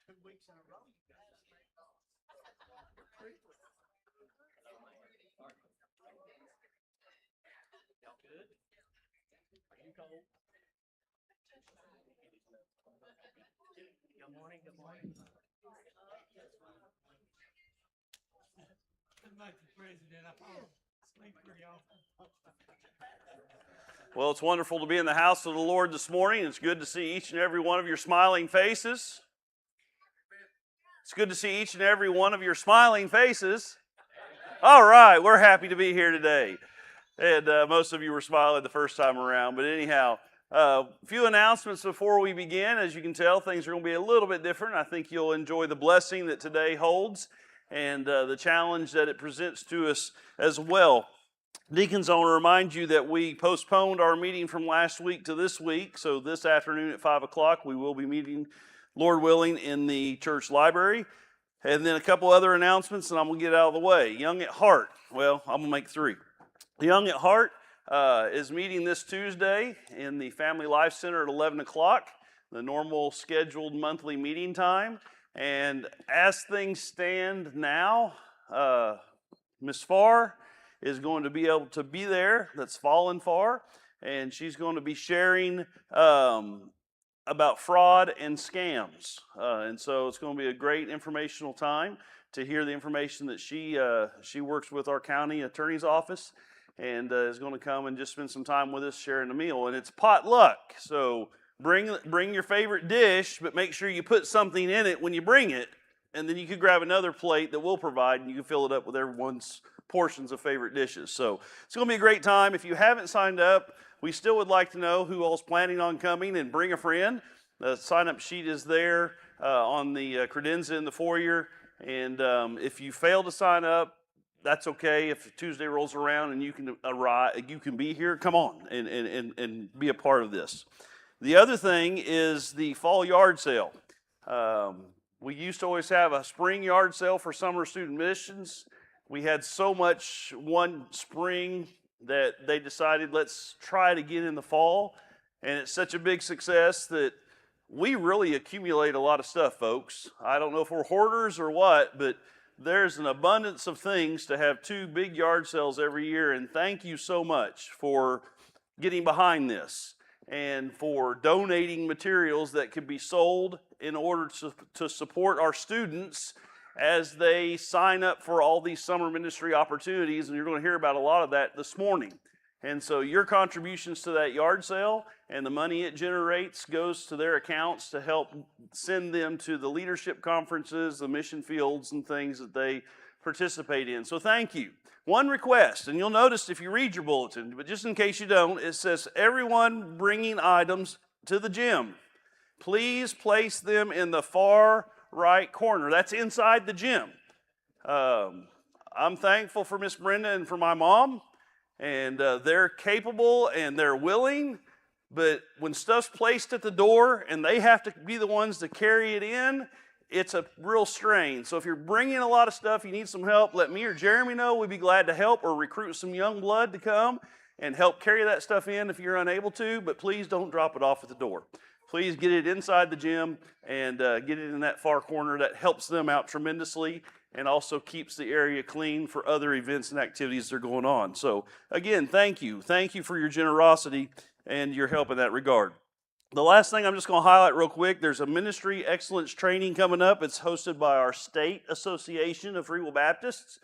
2 weeks in a row, you guys. Y'all good? Are you cold? Good morning, good morning. Mr. President, I sleep pretty often. Well, it's wonderful to be in the house of the Lord this morning. It's good to see each and every one of your smiling faces. It's good to see each and every one of your smiling faces. All right, we're happy to be here today. And most of you were smiling the first time around. But anyhow, a few announcements before we begin. As you can tell, things are going to be a little bit different. I think you'll enjoy the blessing that today holds and the challenge that it presents to us as well. Deacons, I want to remind you that we postponed our meeting from last week to this week. So this afternoon at 5 o'clock, we will be meeting, Lord willing, in the church library. And then a couple other announcements, and I'm going to get out of the way. Young at Heart. Well, I'm going to make 3. Young at Heart is meeting this Tuesday in the Family Life Center at 11 o'clock, the normal scheduled monthly meeting time. And as things stand now, Miss Farr is going to be able to be there. That's Fallen Farr. And she's going to be sharing about fraud and scams. And so it's going to be a great informational time to hear the information that she works with our county attorney's office and is going to come and just spend some time with us sharing a meal. And it's potluck. So bring your favorite dish, but make sure you put something in it when you bring it. And then you could grab another plate that we'll provide and you can fill it up with everyone's portions of favorite dishes. So it's going to be a great time. If you haven't signed up, we still would like to know who all's planning on coming, and bring a friend. The sign-up sheet is there on the credenza in the foyer. And if you fail to sign up, that's okay. If Tuesday rolls around and you can arrive, you can be here, come on and be a part of this. The other thing is the fall yard sale. We used to always have a spring yard sale for summer student missions. We had so much one spring that they decided let's try to get in the fall. And it's such a big success that we really accumulate a lot of stuff, folks. I don't know if we're hoarders or what, but there's an abundance of things to have 2 big yard sales every year. And thank you so much for getting behind this and for donating materials that can be sold in order to support our students as they sign up for all these summer ministry opportunities, and you're going to hear about a lot of that this morning. And so your contributions to that yard sale and the money it generates goes to their accounts to help send them to the leadership conferences, the mission fields, and things that they participate in. So thank you. One request, and you'll notice if you read your bulletin, but just in case you don't, it says everyone bringing items to the gym, please place them in the far right corner. That's inside the gym. I'm thankful for Miss Brenda and for my mom, and they're capable and they're willing, but when stuff's placed at the door and they have to be the ones to carry it in, it's a real strain. So if you're bringing a lot of stuff, you need some help, let me or Jeremy know. We'd be glad to help or recruit some young blood to come and help carry that stuff in if you're unable to, but please don't drop it off at the door. Please get it inside the gym and get it in that far corner. That helps them out tremendously and also keeps the area clean for other events and activities that are going on. So again, thank you. Thank you for your generosity and your help in that regard. The last thing I'm just going to highlight real quick, there's a ministry excellence training coming up. It's hosted by our state association of Free Will Baptists.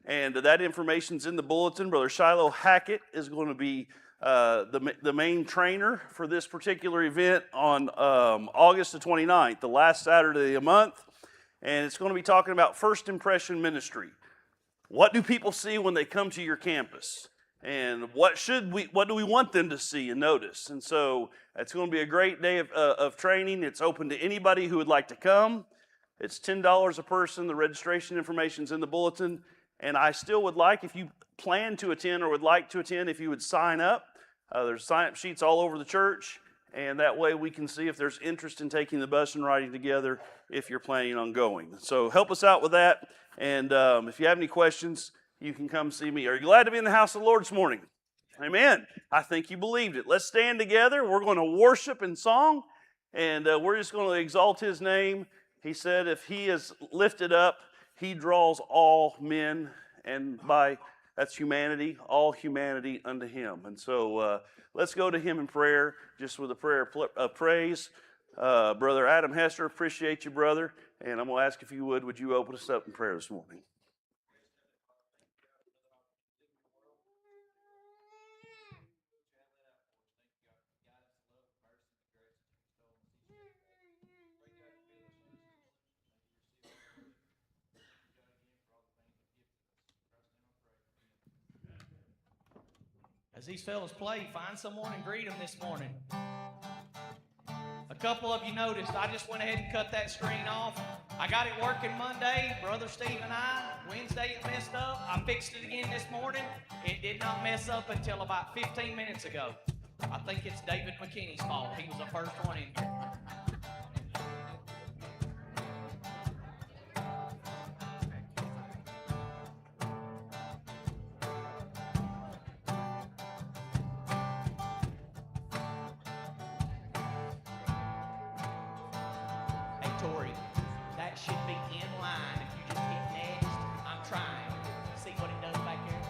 And that information's in the bulletin. Brother Shiloh Hackett is going to be the main trainer for this particular event on August the 29th, the last Saturday of the month. And it's going to be talking about first impression ministry. What do people see when they come to your campus? And what do we want them to see and notice? And so it's going to be a great day of training. It's open to anybody who would like to come. It's $10 a person. The registration information's in the bulletin. And I still would like, if you plan to attend or would like to attend, if you would sign up. There's sign-up sheets all over the church, and that way we can see if there's interest in taking the bus and riding together if you're planning on going. So help us out with that, and if you have any questions, you can come see me. Are you glad to be in the house of the Lord this morning? Amen. I think you believed it. Let's stand together. We're going to worship in song, and we're just going to exalt His name. He said, if he is lifted up, he draws all men, and that's humanity, all humanity unto him. And so let's go to him in prayer, just with a prayer of praise. Brother Adam Hester, appreciate you, brother. And I'm going to ask if you would you open us up in prayer this morning? As these fellas play, find someone and greet them this morning. A couple of you noticed, I just went ahead and cut that screen off. I got it working Monday, Brother Steve and I. Wednesday it messed up. I fixed it again this morning. It did not mess up until about 15 minutes ago. I think it's David McKinney's fault. He was the first one in here. Tori, that should be in line. If you just hit next, I'm trying. See what it does back here?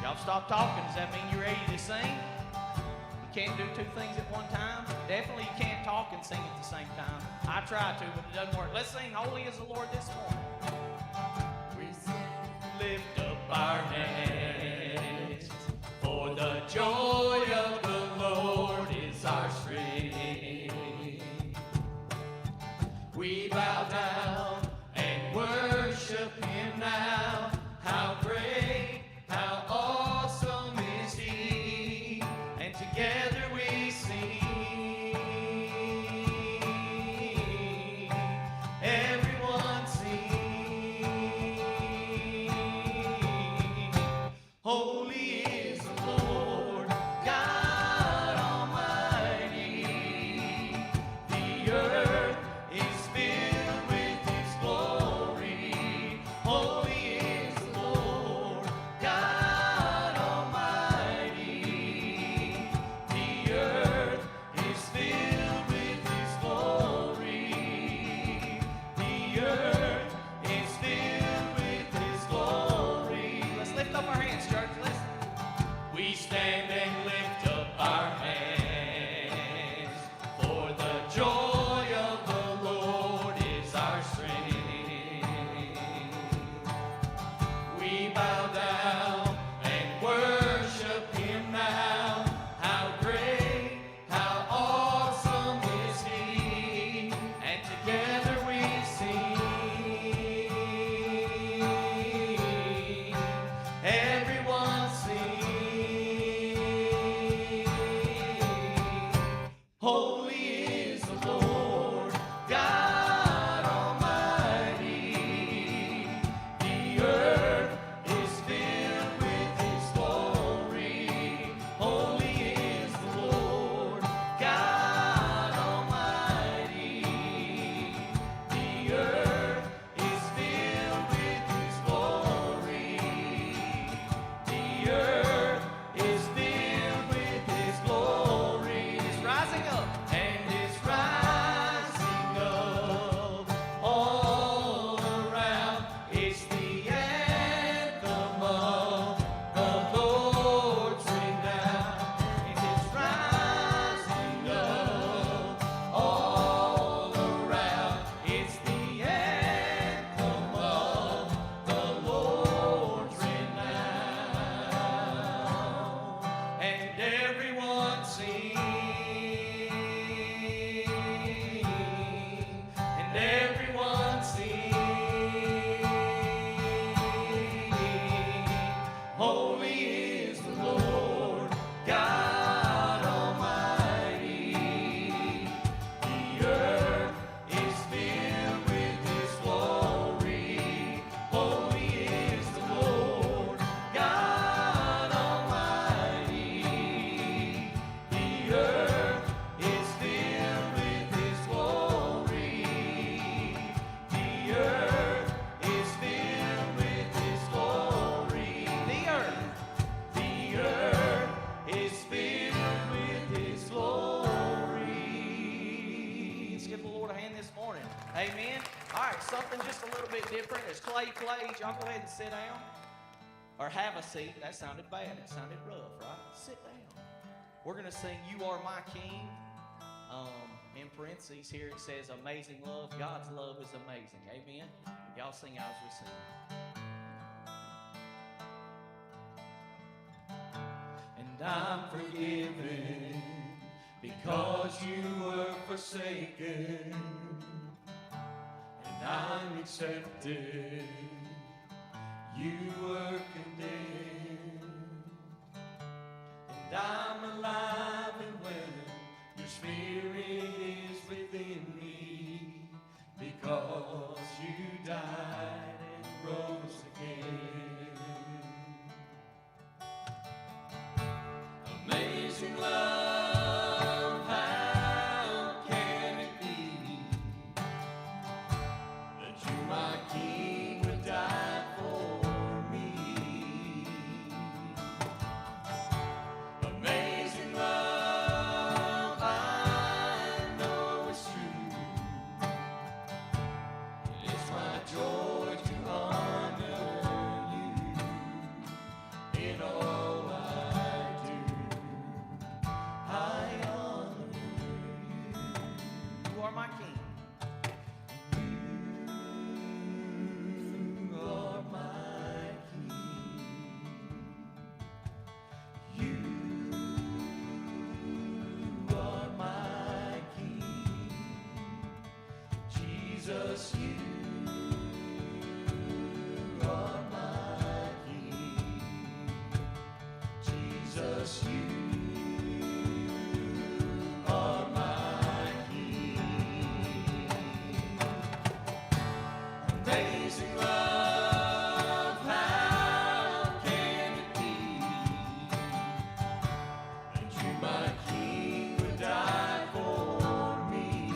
Y'all stop talking. Does that mean you're ready to sing? Can't do two things at one time. Definitely you can't talk and sing at the same time. I try to, but it doesn't work. Let's sing Holy is the Lord this morning. We lift up our hands, for the joy of the Lord is our strength. We bow down and worship him now. How great, how awesome is he. And together we sing. Everyone sing. bit different. As Clay plays, y'all go ahead and sit down. Or have a seat. That sounded bad. It sounded rough, right? Sit down. We're going to sing You Are My King. In parentheses here it says amazing love. God's love is amazing. Amen. Y'all sing out as we sing. And I'm forgiven because you were forsaken, and I'm accepted. You were condemned, and I'm alive and well. Your spirit is within me because you died and rose again. Amazing love, how can it be that you, my King, would die for me? Amazing love, I know it's true. It's my joy to honor you in all I do. I honor you. You are my King. You are my King. You are my King. Jesus, you are my King. Jesus, you are my King. Amazing love, how can it be that you, my King, would die for me?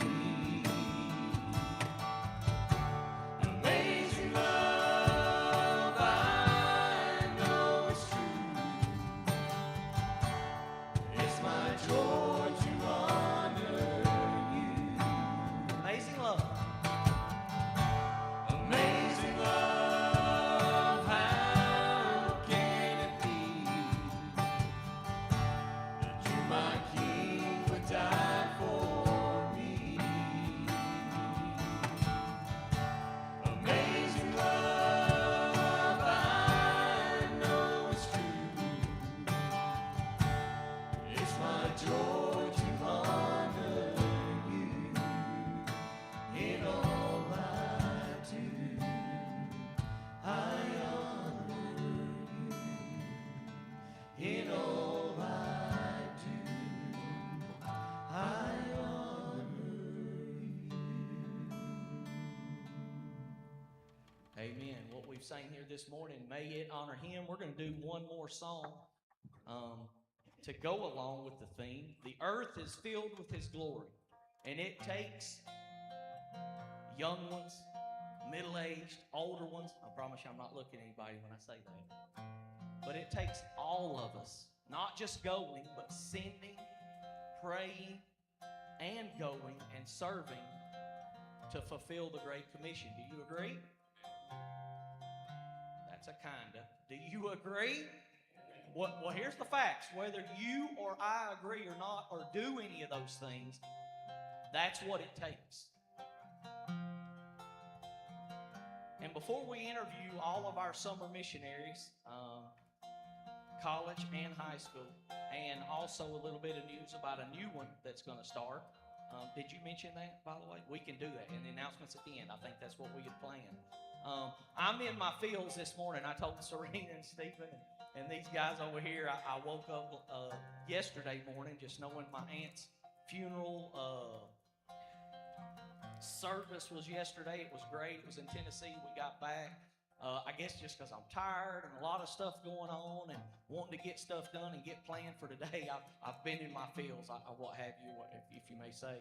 Amazing love, I know it's true. It's my joy to honor you. Amazing love. Amazing love, how can it be that you, my King, would die for me? Amazing love, I know it's true. It's my joy to honor you in all I do. I honor you in all I do. I honor you. Amen. What we've sang here this morning, may it honor him. We're going to do one more song to go along with the theme. The earth is filled with his glory, and it takes young ones, middle-aged, older ones. I promise you I'm not looking at anybody when I say that. But it takes all of us, not just going, but sending, praying, and going and serving to fulfill the Great Commission. Do you agree? That's a kinda. Do you agree? Well, here's the facts. Whether you or I agree or not, or do any of those things, that's what it takes. And before we interview all of our summer missionaries, college and high school, and also a little bit of news about a new one that's going to start. Did you mention that, by the way? We can do that in the announcements at the end. I think that's what we had planned. I'm in my fields this morning. I told Serena and Stephen and these guys over here, I woke up yesterday morning just knowing my aunt's funeral service was yesterday. It was great. It was in Tennessee. We got back. I guess just because I'm tired and a lot of stuff going on and wanting to get stuff done and get planned for today, I've been in my fields, what have you, if you may say.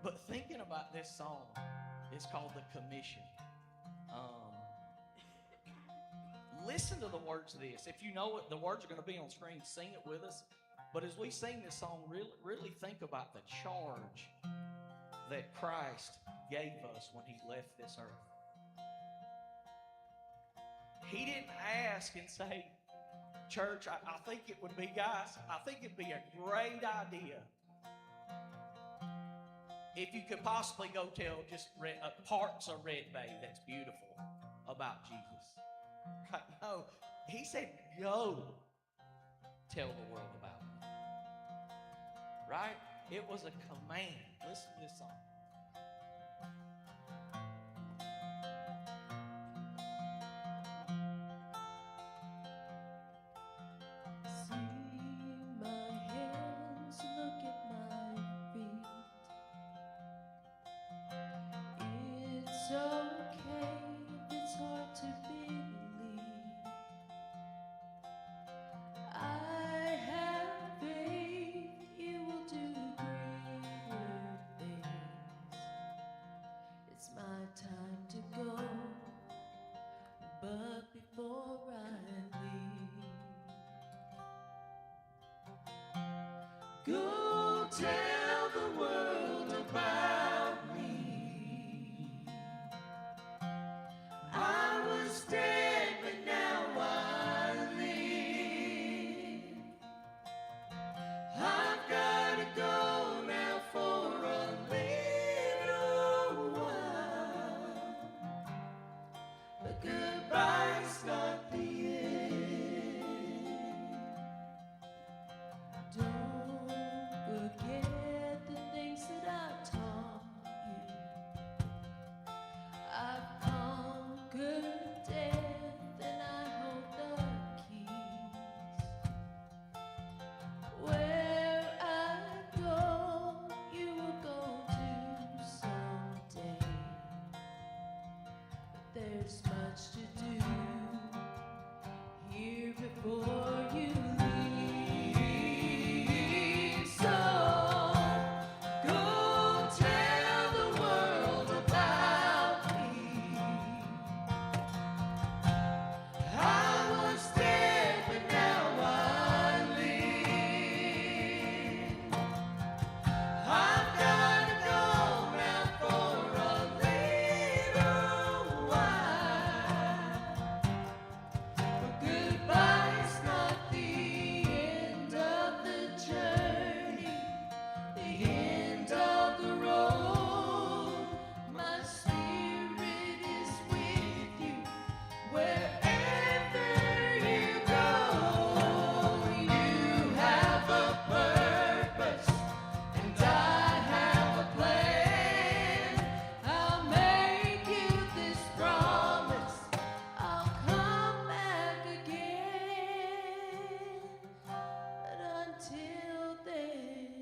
But thinking about this song, it's called The Commission. Listen to the words of this. If you know it, the words are going to be on screen. Sing it with us. But as we sing this song, really think about the charge that Christ gave us when he left this earth. He didn't ask and say, church, I think it would be, guys, I think it'd be a great idea if you could possibly go tell just parts of Red Bay that's beautiful about Jesus. Right? No, he said, go tell the world about him. Right? It was a command. Listen to this song. See my hands, look at my feet. It's okay if it's hard to believe. I have faith you will do greater things. It's my time to go, but before I leave, go tell the world about me. I was dead, but now I live. I've gotta go now for a little while, but goodbye's not the end. Don't forget the things that I've taught you. I've conquered death and I hold the keys. Where I go, you will go to someday. But there's much to do here before you leave. So go tell the world about me. I was dead, but now I live. I've gotta go now for a little while, but goodbye's not the end of the journey, the end of the road. My spirit is with you wherever you go. You have a purpose and I have a plan. I'll make you this promise, I'll come back again. But until then,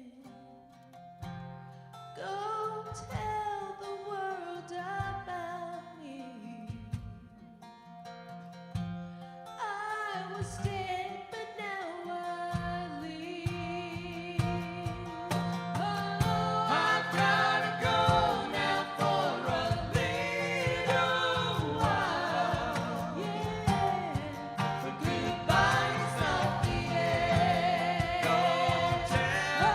go tell the world about me. I was dead, but now I live. Oh, I've gotta go now for a little while. Yeah, but goodbye's not the end. Go tell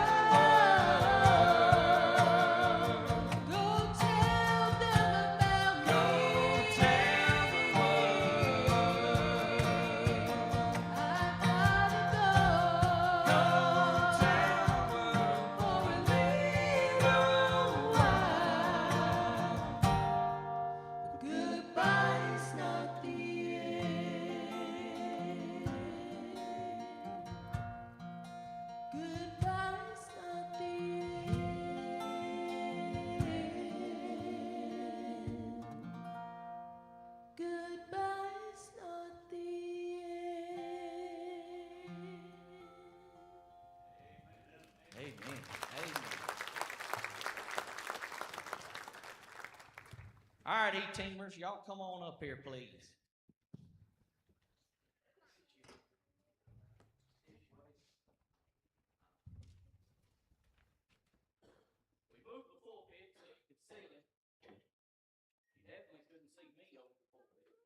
them about me. Go tell the world. I've gotta go. Go tell the world for a little while. But goodbye's not the end. Goodbye's not the end. Goodbye's not the end. Amen. Amen. All right, E-teamers, y'all come on up here, please. We moved the pulpit so you could see it. You definitely couldn't see me over the pulpit.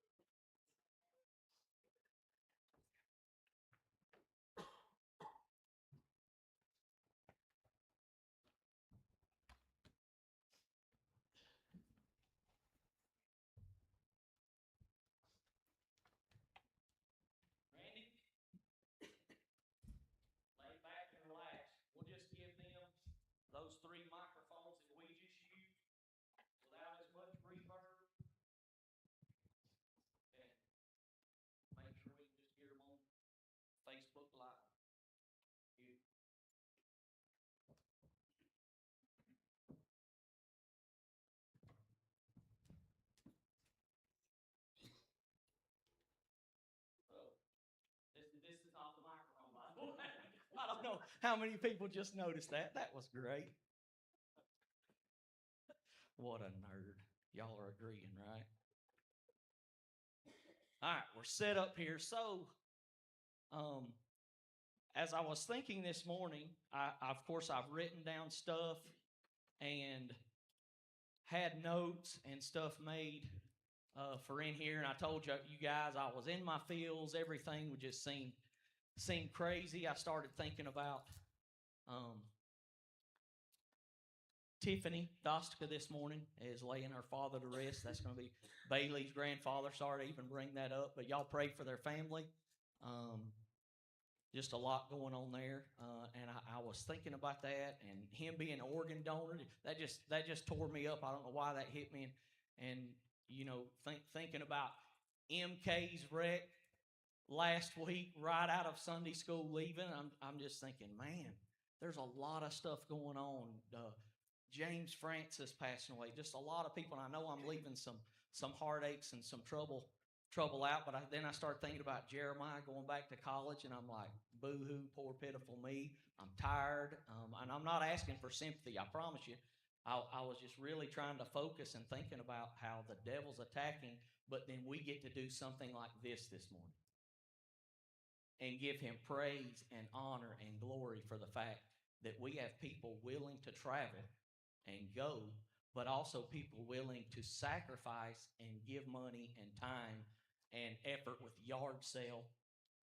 How many people just noticed that? That was great. What a nerd. Y'all are agreeing, right? All right, we're set up here. So, as I was thinking this morning, of course, I've written down stuff and had notes and stuff made for in here. And I told you guys I was in my feels. Everything would just seem crazy. I started thinking about Tiffany Dostika this morning is laying her father to rest. That's going to be Bailey's grandfather. Sorry to even bring that up, but y'all pray for their family. Just a lot going on there, and I was thinking about that, and him being an organ donor. That just tore me up. I don't know why that hit me, and you know, thinking about MK's wreck last week, right out of Sunday school leaving. I'm just thinking, man, there's a lot of stuff going on. James Francis passing away. Just a lot of people. And I know I'm leaving some heartaches and some trouble out. But then I start thinking about Jeremiah going back to college, and I'm like, boo-hoo, poor pitiful me. I'm tired, and I'm not asking for sympathy. I promise you. I was just really trying to focus and thinking about how the devil's attacking. But then we get to do something like this morning and give him praise and honor and glory for the fact that we have people willing to travel and go, but also people willing to sacrifice and give money and time and effort with yard sale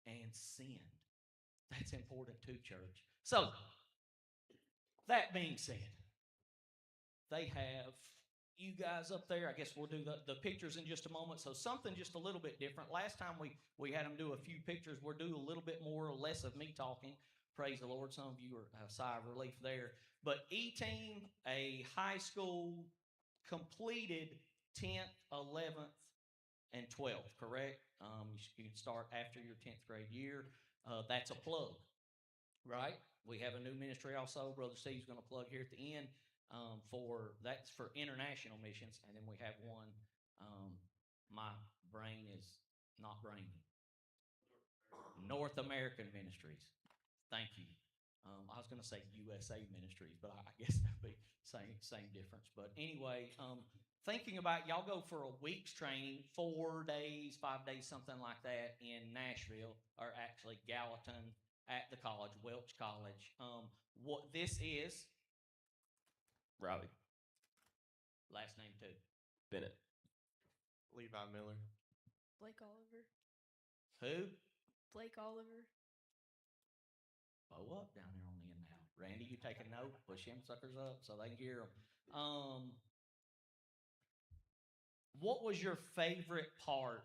and send. That's important too, church. So, that being said, they have you guys up there. I guess we'll do the pictures in just a moment. So something just a little bit different. Last time we had them do a few pictures. We'll do a little bit more or less of me talking. Praise the Lord. Some of you are a sigh of relief there. But E-Team, a high school, completed 10th, 11th, and 12th, correct? You can start after your 10th grade year. That's a plug, right? We have a new ministry also. Brother Steve's going to plug here at the end that's for international missions. And then we have one, my brain is not braining. North American Ministries. Thank you. I was going to say USA Ministries, but I guess that'd be same difference. But anyway, thinking about y'all go for a week's training, 4 days, 5 days, something like that in Nashville, or actually Gallatin at the college, Welch College. What this is? Riley. Last name too. Bennett. Levi Miller. Blake Oliver. Who? Blake Oliver. Bow up down there on the end now. Randy, you take a note. Push them suckers up so they can hear them. What was your favorite part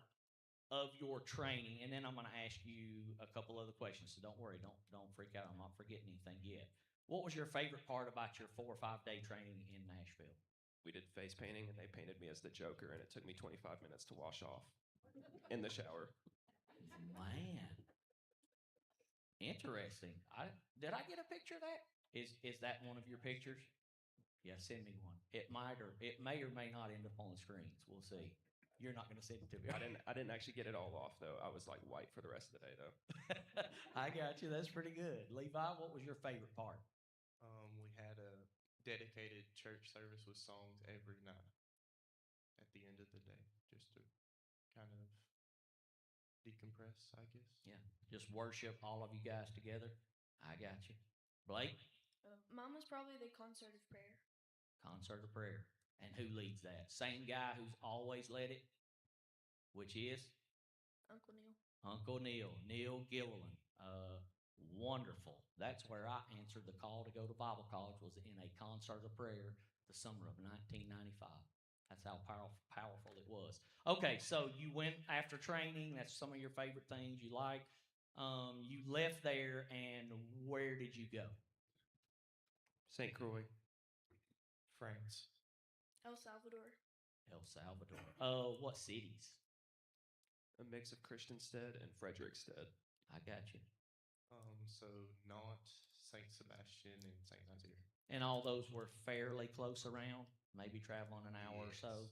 of your training? And then I'm going to ask you a couple other questions. So don't worry. Don't freak out. I'm not forgetting anything yet. What was your favorite part about your 4 or 5 day training in Nashville? We did face painting, and they painted me as the Joker, and it took me 25 minutes to wash off in the shower. Man, interesting. Did I get a picture of that? Is that one of your pictures? Yeah, send me one. It may or may not end up on the screens. We'll see. You're not going to send it to me. I didn't actually get it all off though. I was like white for the rest of the day though. I got you. That's pretty good. Levi, what was your favorite part? We had a dedicated church service with songs every night at the end of the day, just to kind of decompress, I guess. Yeah, just worship all of you guys together. I got you. Blake? Mine was probably the concert of prayer. Concert of prayer. And who leads that? Same guy who's always led it, which is? Uncle Neil. Uncle Neil. Neil Gilliland. Wonderful. That's where I answered the call to go to Bible college, was in a concert of prayer the summer of 1995. That's how powerful it was. Okay, so you went after training. That's some of your favorite things you like. You left there, and where did you go? St. Croix. France. El Salvador. El Salvador. What cities? A mix of Christiansted and Frederickstead. I got you. So Nantes, Saint Sebastian, and Saint Nazaire. And all those were fairly close around, maybe traveling an hour or so.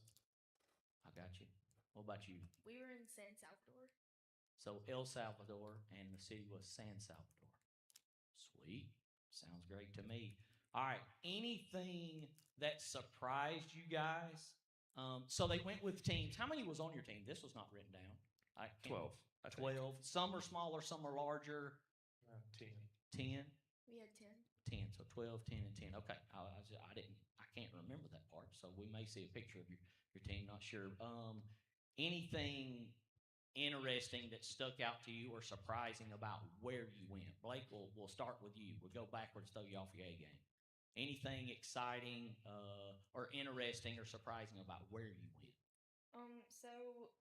I got you. What about you? We were in San Salvador. So El Salvador, and the city was San Salvador. Sweet. Sounds great to me. All right. Anything that surprised you guys? So they went with teams. How many was on your team? This was not written down. I can't- 12. I think. 12. Some are smaller, some are larger. 10. 10. We had 10. 10. So 12, 10, and 10. Okay. I didn't. I can't remember that part. So we may see a picture of your team. Not sure. Anything interesting that stuck out to you or surprising about where you went? Blake, we'll start with you. We'll go backwards, throw you off your A game. Anything exciting or interesting or surprising about where you went? So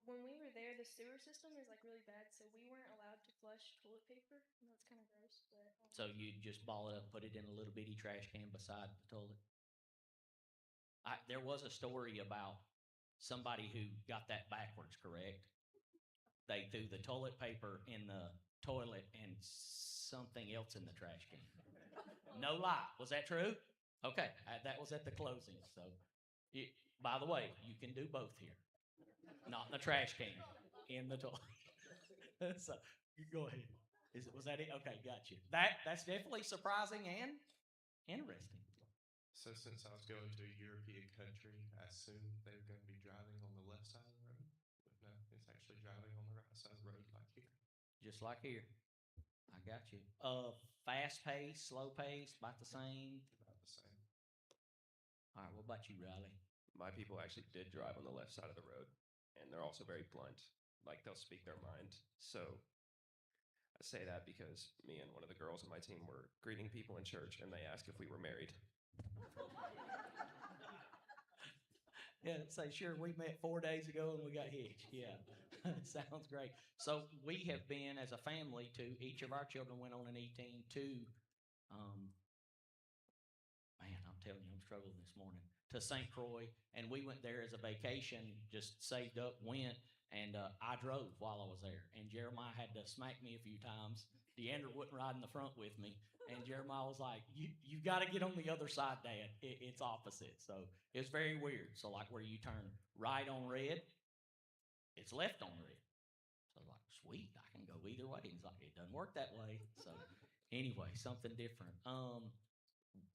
when we were there, the sewer system is like really bad, so we weren't allowed to flush toilet paper. I know it's kind of gross, but So you just ball it up, put it in a little bitty trash can beside the toilet? There was a story about somebody who got that backwards, correct? They threw the toilet paper in the toilet and something else in the trash can. No lie. Was that true? Okay. That was at the closing. So, by the way, you can do both here. Not in the trash can, in the toilet. So, you go ahead. Was that it? Okay, got you. That's definitely surprising and interesting. So since I was going to a European country, I assumed they were going to be driving on the left side of the road. But no, it's actually driving on the right side of the road like here. Just like here. I got you. Fast pace, slow pace, about the same. About the same. All right, what about you, Riley? My people actually did drive on the left side of the road, and they're also very blunt. Like, they'll speak their mind. So I say that because me and one of the girls on my team were greeting people in church, and they asked if we were married. Yeah, say sure. We met 4 days ago and we got hitched. Yeah, sounds great. So we have been as a family to each of our children went on an E-team to, man, I'm telling you, I'm struggling this morning to St. Croix, and we went there as a vacation. Just saved up, went, and I drove while I was there. And Jeremiah had to smack me a few times. Deandra wouldn't ride in the front with me. And Jeremiah was like, you got to get on the other side, Dad. It's opposite. So it's very weird. So like where you turn right on red, it's left on red. So I was like, sweet, I can go either way. He's like, it doesn't work that way. So anyway, something different.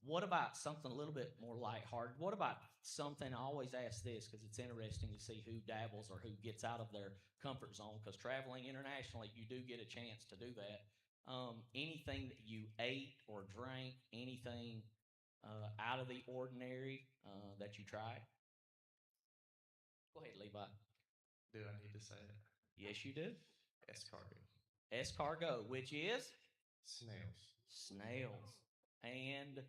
What about something a little bit more lighthearted? What about something, I always ask this because it's interesting to see who dabbles or who gets out of their comfort zone, because traveling internationally, you do get a chance to do that. Anything that you ate or drank, anything out of the ordinary that you tried? Go ahead, Levi. Do I need to say it? Yes, you do. Escargot. Escargot, which is Snails. snails. And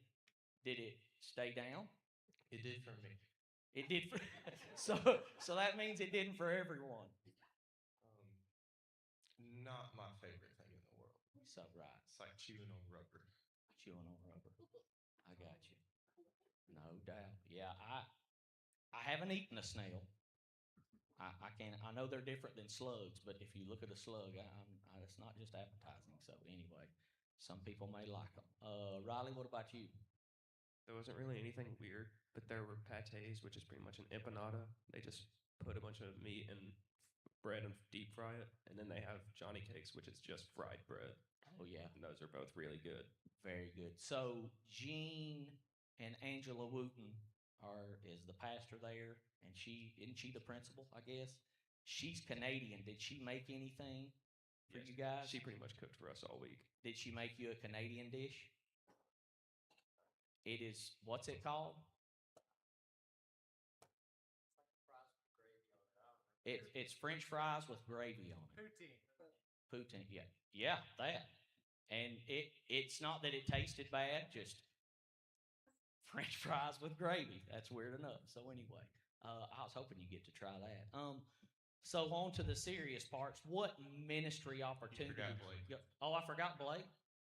did it stay down? It did for me. It did for so that means it didn't for everyone. Not my favorite thing in the world. So right, It's like chewing on rubber. chewing on rubber. I got you. No doubt. Yeah, I haven't eaten a snail. I can't. I know they're different than slugs, but if you look at a slug, it's not just appetizing. So anyway, some people may like them. Riley, what about you? There wasn't really anything weird, but there were pâtés, which is pretty much an empanada. They just put a bunch of meat and bread and deep fry it, and then they have Johnny cakes, which is just fried bread. Oh yeah, And those are both really good. very good. So Jean and Angela Wooten is the pastor there, and isn't she the principal? I guess she's Canadian. Did she make anything for Yes, you guys? She pretty much cooked for us all week. Did she make you a Canadian dish? It is, what's it called? It's French fries with gravy on it. Poutine, yeah. Yeah, that. And it's not that it tasted bad, just French fries with gravy. That's weird enough. So anyway, I was hoping you get to try that. So on to the serious parts. What ministry opportunity? forgot Blake. Oh, I forgot Blake.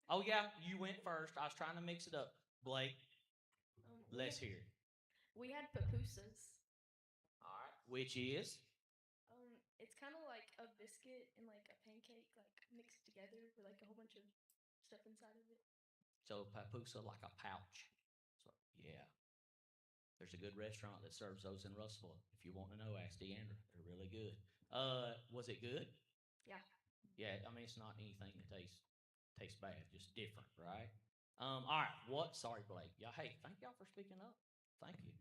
Oh yeah, you went first. I was trying to mix it up. Blake, let's hear it. We had pupusas. All right. Which is? It's kind of like a biscuit and like a pancake, like mixed together with like a whole bunch of stuff inside of it. So papusa, like a pouch. So yeah. There's a good restaurant that serves those in Russellville. If you want to know, ask Deandra. They're really good. Was it good? Yeah. Yeah, I mean it's not anything that tastes bad, just different, right? All right. Sorry, Blake. Y'all. Hey, thank y'all for speaking up. Thank you.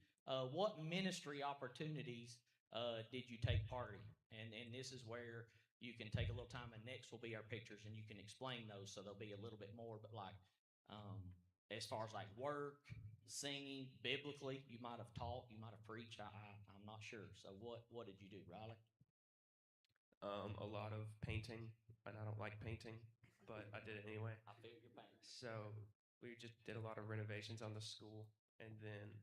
What ministry opportunities did you take part in? And this is where you can take a little time, and next will be our pictures, and you can explain those, so there'll be a little bit more. But like, as far as like work, singing, biblically, you might have taught, you might have preached. I'm not sure. So what did you do, Riley? A lot of painting, and I don't like painting, but I did it anyway. I feel your pain. So we just did a lot of renovations on the school, and then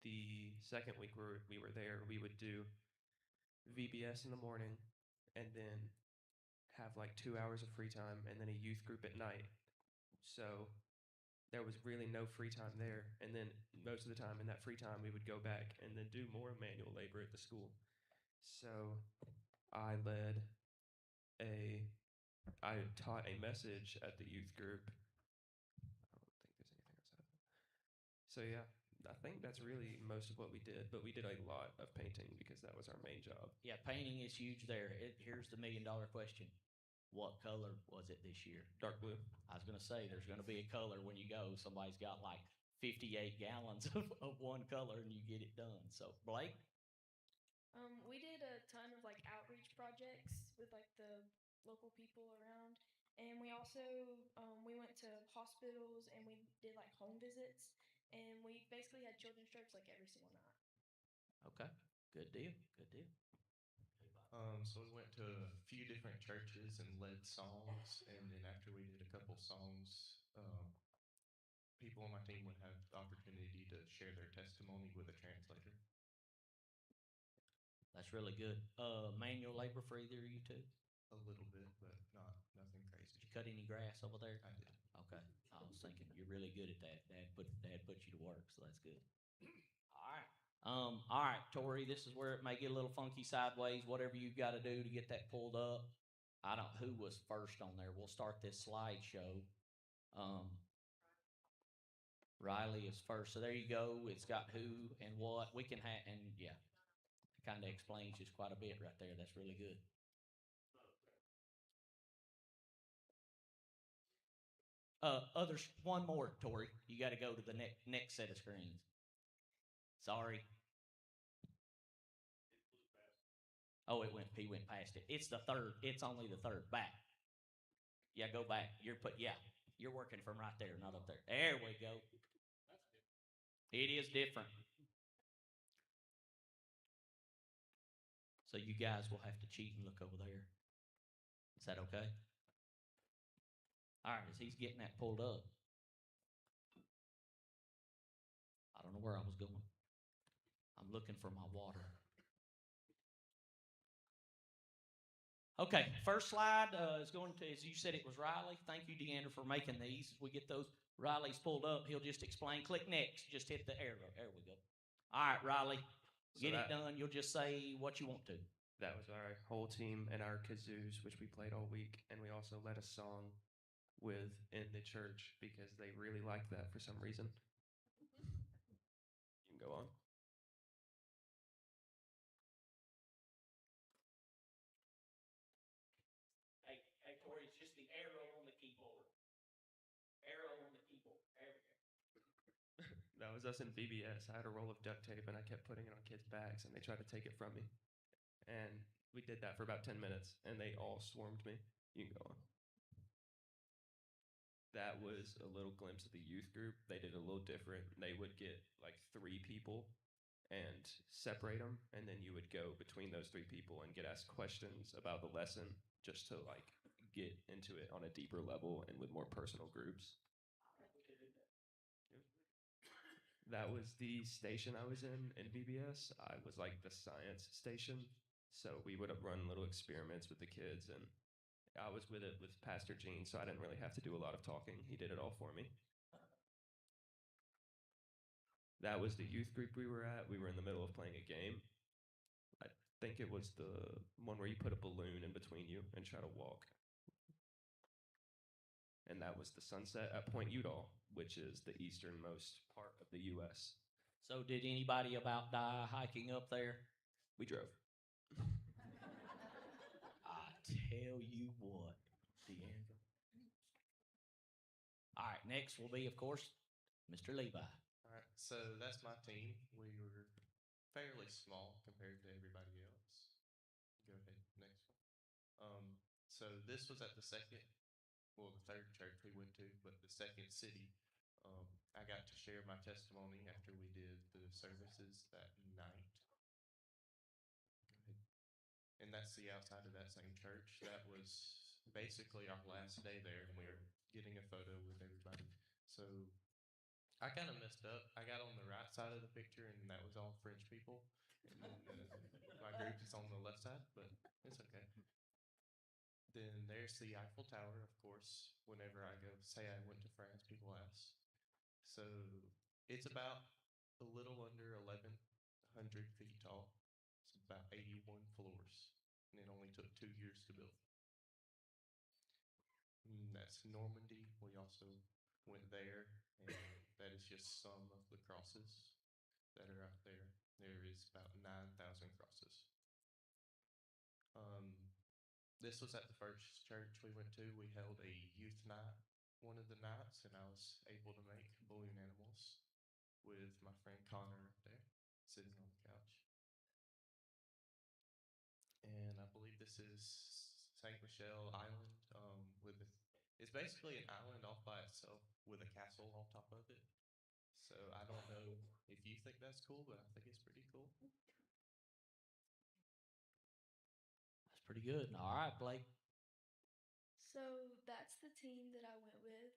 the second week we were there, we would do VBS in the morning, and then have like 2 hours of free time, and then a youth group at night. So there was really no free time there, and then most of the time in that free time we would go back and then do more manual labor at the school. So I taught a message at the youth group. I don't think there's anything else out of it. So yeah, I think that's really most of what we did, but we did a lot of painting because that was our main job. Yeah, painting is huge there. Here's the $1 million question. What color was it this year? Dark blue. I was going to say, there's going to be a color when you go. Somebody's got like 58 gallons of one color and you get it done. So, Blake? We did a ton of like outreach projects with like the local people around, and we also we went to hospitals and we did like home visits, and we basically had children's church like every single night. Okay, good deal, good deal. So we went to a few different churches and led songs, and then after we did a couple songs, people on my team would have the opportunity to share their testimony with a translator. That's really good. Manual labor for either of you two? A little bit, but nothing crazy. Did you cut any grass over there? I did. Okay. I was thinking you're really good at that. Dad put you to work, so that's good. All right, Tori, this is where it may get a little funky sideways. Whatever you've got to do to get that pulled up. Who was first on there? We'll start this slideshow. Riley is first. So there you go. It's got who and what. We can have, and yeah, it kind of explains just quite a bit right there. That's really good. One more, Tori. You got to go to the next set of screens. Sorry. Oh, he went past it. It's the third. It's only the third. Back. Yeah, go back. You're working from right there, not up there. There we go. It is different. So you guys will have to cheat and look over there. Is that okay? All right, as he's getting that pulled up. I don't know where I was going. I'm looking for my water. Okay, first slide is going to, as you said, it was Riley. Thank you, Deandra, for making these. As we get those Riley's pulled up, he'll just explain. Click next. Just hit the arrow. There we go. All right, Riley, get it done. You'll just say what you want to. That was our whole team and our kazoos, which we played all week, and we also led a song in the church because they really liked that for some reason. You can go on. Hey, Tori, it's just the arrow on the keyboard. Arrow on the keyboard. There we go. That was us in VBS. I had a roll of duct tape, and I kept putting it on kids' backs, and they tried to take it from me. And we did that for about 10 minutes, and they all swarmed me. You can go on. That was a little glimpse of the youth group. They did a little different. They would get like 3 people and separate them, and then you would go between those 3 people and get asked questions about the lesson just to like get into it on a deeper level and with more personal groups. That was the station I was in VBS. I was like the science station. So we would run little experiments with the kids, and I was with it with Pastor Gene, so I didn't really have to do a lot of talking. He did it all for me. That was the youth group we were at. We were in the middle of playing a game. I think it was the one where you put a balloon in between you and try to walk. And that was the sunset at Point Udall, which is the easternmost part of the U.S. So did anybody about die hiking up there? We drove. I tell you what, Deandra. All right, next will be, of course, Mr. Levi. All right, so that's my team. We were fairly small compared to everybody else. Go ahead, next one. So this was at the third church we went to, but the second city. I got to share my testimony after we did the services that night. Go ahead. And that's the outside of that same church. That was basically our last day there, and we were getting a photo with everybody. So I kind of messed up. I got on the right side of the picture, and that was all French people. And then my group is on the left side, but it's okay. Then there's the Eiffel Tower, of course. Whenever I go say I went to France, people ask. So it's about a little under 1,100 feet tall. It's about 81 floors, and it only took 2 years to build. And that's Normandy. We also went there, and that is just some of the crosses that are out there. There is about 9,000 crosses. This was at the first church we went to. We held a youth night one of the nights, and I was able to make balloon animals with my friend Connor up there, sitting on the couch. And I believe this is Saint Michel Island. It's basically an island off by itself with a castle on top of it. So I don't know if you think that's cool, but I think it's pretty cool. That's pretty good. All right, Blake. So that's the team that I went with.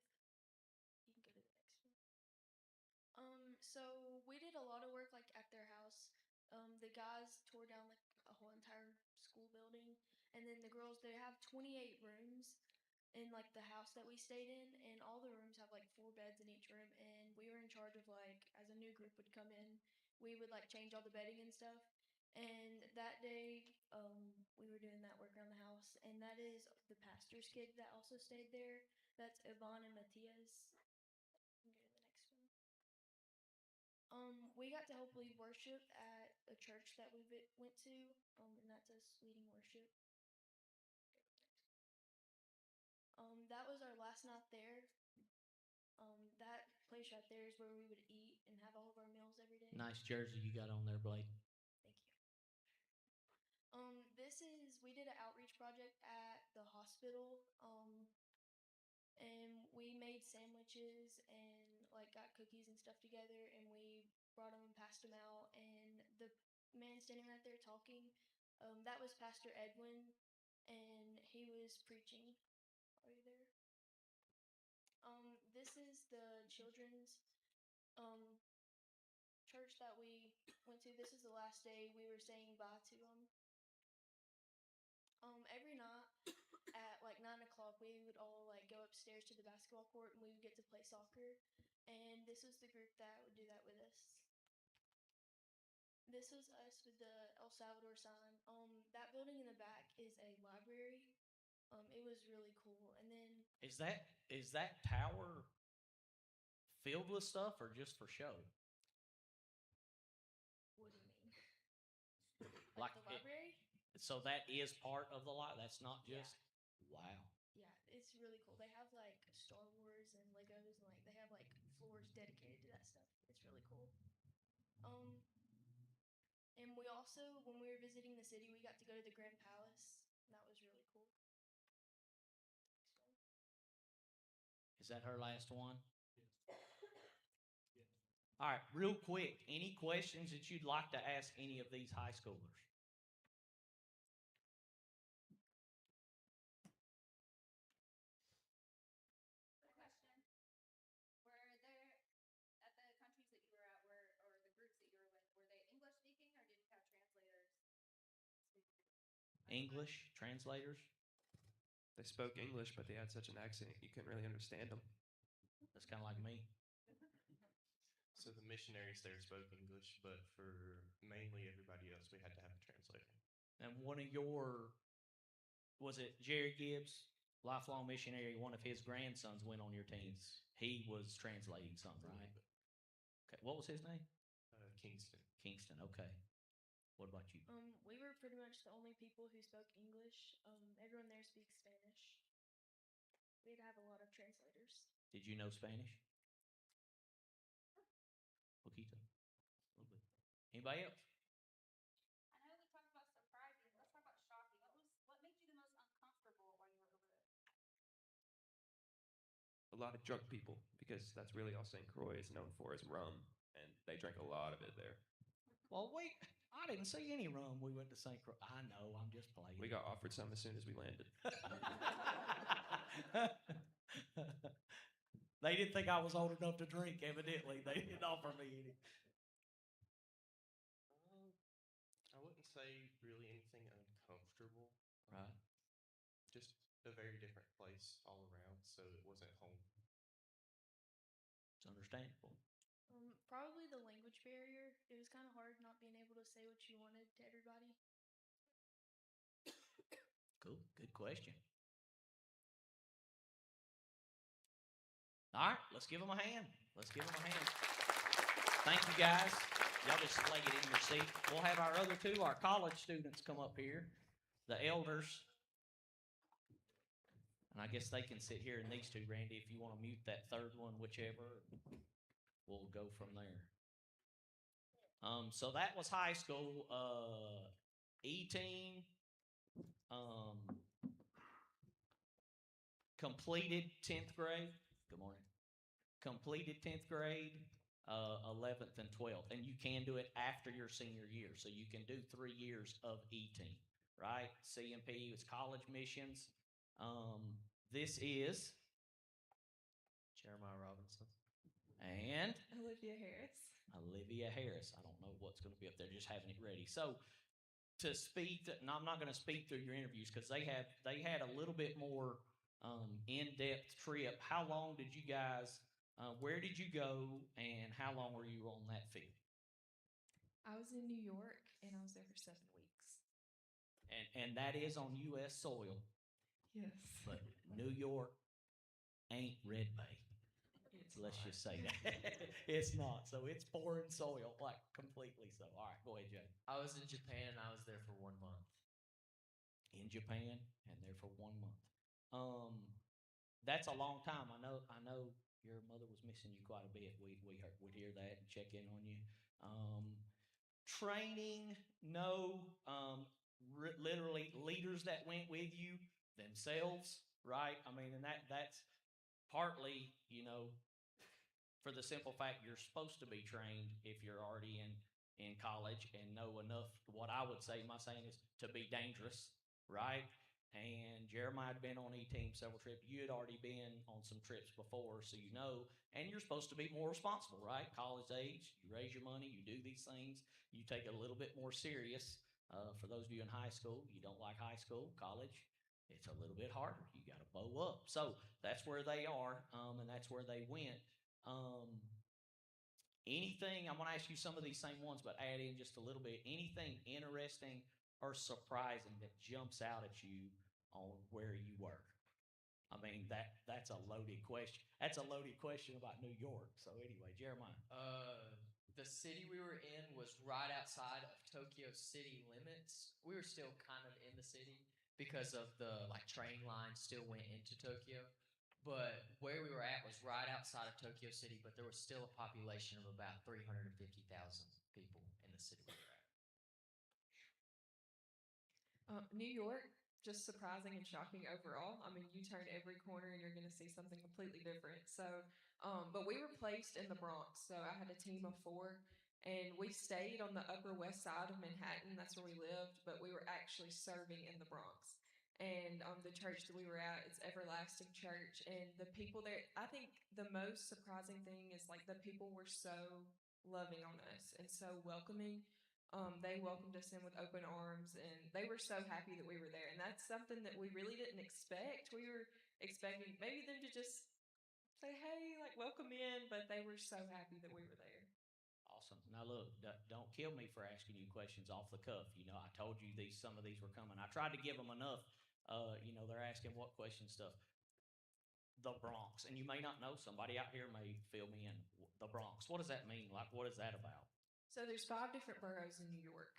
You can go to the next one. So we did a lot of work like at their house. The guys tore down like a whole entire school building, and then the girls, they have 28 rooms in like the house that we stayed in, and all the rooms have like 4 beds in each room, and we were in charge of like, as a new group would come in, we would like change all the bedding and stuff. And that day, we were doing that work around the house, and that is the pastor's kid that also stayed there. That's Yvonne and Matthias. You can go to the next one. We got to help lead worship at a church that we went to, and that's us leading worship. That was our last night there. That place right there is where we would eat and have all of our meals every day. Nice jersey you got on there, Blake. Thank you. We did an outreach project at the hospital, and we made sandwiches and like got cookies and stuff together, and we brought them and passed them out. And the man standing right there talking, that was Pastor Edwin, and he was preaching. Are you there? This is the children's church that we went to. This is the last day we were saying bye to them. Every night at like 9 o'clock, we would all like go upstairs to the basketball court, and we would get to play soccer. And this was the group that would do that with us. This was us with the El Salvador sign. That building in the back is a library. It was really cool. And then Is that tower filled with stuff or just for show? what do you mean? Like the it- library? So that is part of the lot. That's not Yeah. just wow. Yeah, it's really cool. They have like Star Wars and Legos, and like they have like floors dedicated to that stuff. It's really cool. And we also, when we were visiting the city, we got to go to the Grand Palace. And that was really cool. Is that her last one? All right, real quick. Any questions that you'd like to ask any of these high schoolers? Question. Were there, at the countries that you were at, or the groups that you were with, were they English speaking, or did you have translators speak? English translators? They spoke English, but they had such an accent you couldn't really understand them. That's kind of like me. So the missionaries there spoke English, but for mainly everybody else, we had to have a translator. And one of was it Jerry Gibbs, lifelong missionary? One of his grandsons went on your team. He was translating something, right? Okay. What was his name? Kingston. Kingston. Okay. What about you? We were pretty much the only people who spoke English. Everyone there speaks Spanish. we had to have a lot of translators. Did you know Spanish? Poquito. A little bit. Anybody else? I know we talked about surprising. Let's talk about shocking. What made you the most uncomfortable while you were over there? A lot of drunk people, because that's really all St. Croix is known for is rum, and they drank a lot of it there. Well, I didn't see any rum. We went to St. Croix. I know, I'm just playing. We got offered some as soon as we landed. They didn't think I was old enough to drink, evidently. They didn't offer me any. I wouldn't say really anything uncomfortable. Right. Just a very different place all around, so it wasn't home. It's understandable. Probably the language barrier. It was kind of hard not being able to say what you wanted to everybody. Cool. Good question. All right, let's give them a hand. Let's give them a hand. Thank you, guys. Y'all just lay it in your seat. We'll have our other two, our college students, come up here, the elders. And I guess they can sit here in these two, Randy, if you want to mute that third one, whichever. We'll go from there. So that was high school. E-team completed 10th grade. Good morning. Completed 10th grade, 11th and 12th. And you can do it after your senior year. So you can do 3 years of E-team, right? CMP is college missions. This is Jeremiah Robinson. and Olivia Harris. Olivia Harris. I don't know what's going to be up there, just having it ready. So to speed, and I'm not going to speed through your interviews because they had a little bit more in-depth trip. How long did you guys, where did you go, and how long were you on that field? I was in New York and I was there for 7 weeks. And that is on U.S. soil, Yes. but New York ain't Red Bay. It's Let's not. just say that. It's not. So it's foreign soil, like completely so. All right, go ahead, Jay. I was in Japan and I was there for 1 month. In Japan and there for 1 month. That's a long time. I know your mother was missing you quite a bit. We'd hear that and check in on you. Training, no. Literally leaders that went with you themselves, right? I mean, and that's partly, for the simple fact you're supposed to be trained if you're already in college and know enough. What I would say, my saying is to be dangerous, right? And Jeremiah had been on E-team several trips. You had already been on some trips before, so you know. And you're supposed to be more responsible, right? College age, you raise your money, you do these things. You take it a little bit more serious. For those of you in high school, you don't like high school, college, it's a little bit harder. You got to bow up. So that's where they are, and that's where they went. Anything, I'm going to ask you some of these same ones, but add in just a little bit. Anything interesting or surprising that jumps out at you on where you were? I mean, that's a loaded question. That's a loaded question about New York. So anyway, Jeremiah. The city we were in was right outside of Tokyo city limits. We were still kind of in the city because of the train line still went into Tokyo. But where we were at was right outside of Tokyo City, but there was still a population of about 350,000 people in the city we were at. New York, just surprising and shocking overall. I mean, you turn every corner and you're going to see something completely different. So, but we were placed in the Bronx. So I had a team of 4, and we stayed on the Upper West Side of Manhattan. That's where we lived, but we were actually serving in the Bronx. And the church that we were at is Everlasting Church, and the people there, I think the most surprising thing is the people were so loving on us and so welcoming. They welcomed us in with open arms, and they were so happy that we were there. And that's something that we really didn't expect. We were expecting maybe them to just say, hey, welcome in, but they were so happy that we were there. Awesome. Now look, don't kill me for asking you questions off the cuff. I told you some of these were coming. I tried to give them enough. They're asking what question stuff. The Bronx, and you may not know, somebody out here may fill me in. The Bronx, what does that mean? What is that about? So there's 5 different boroughs in New York,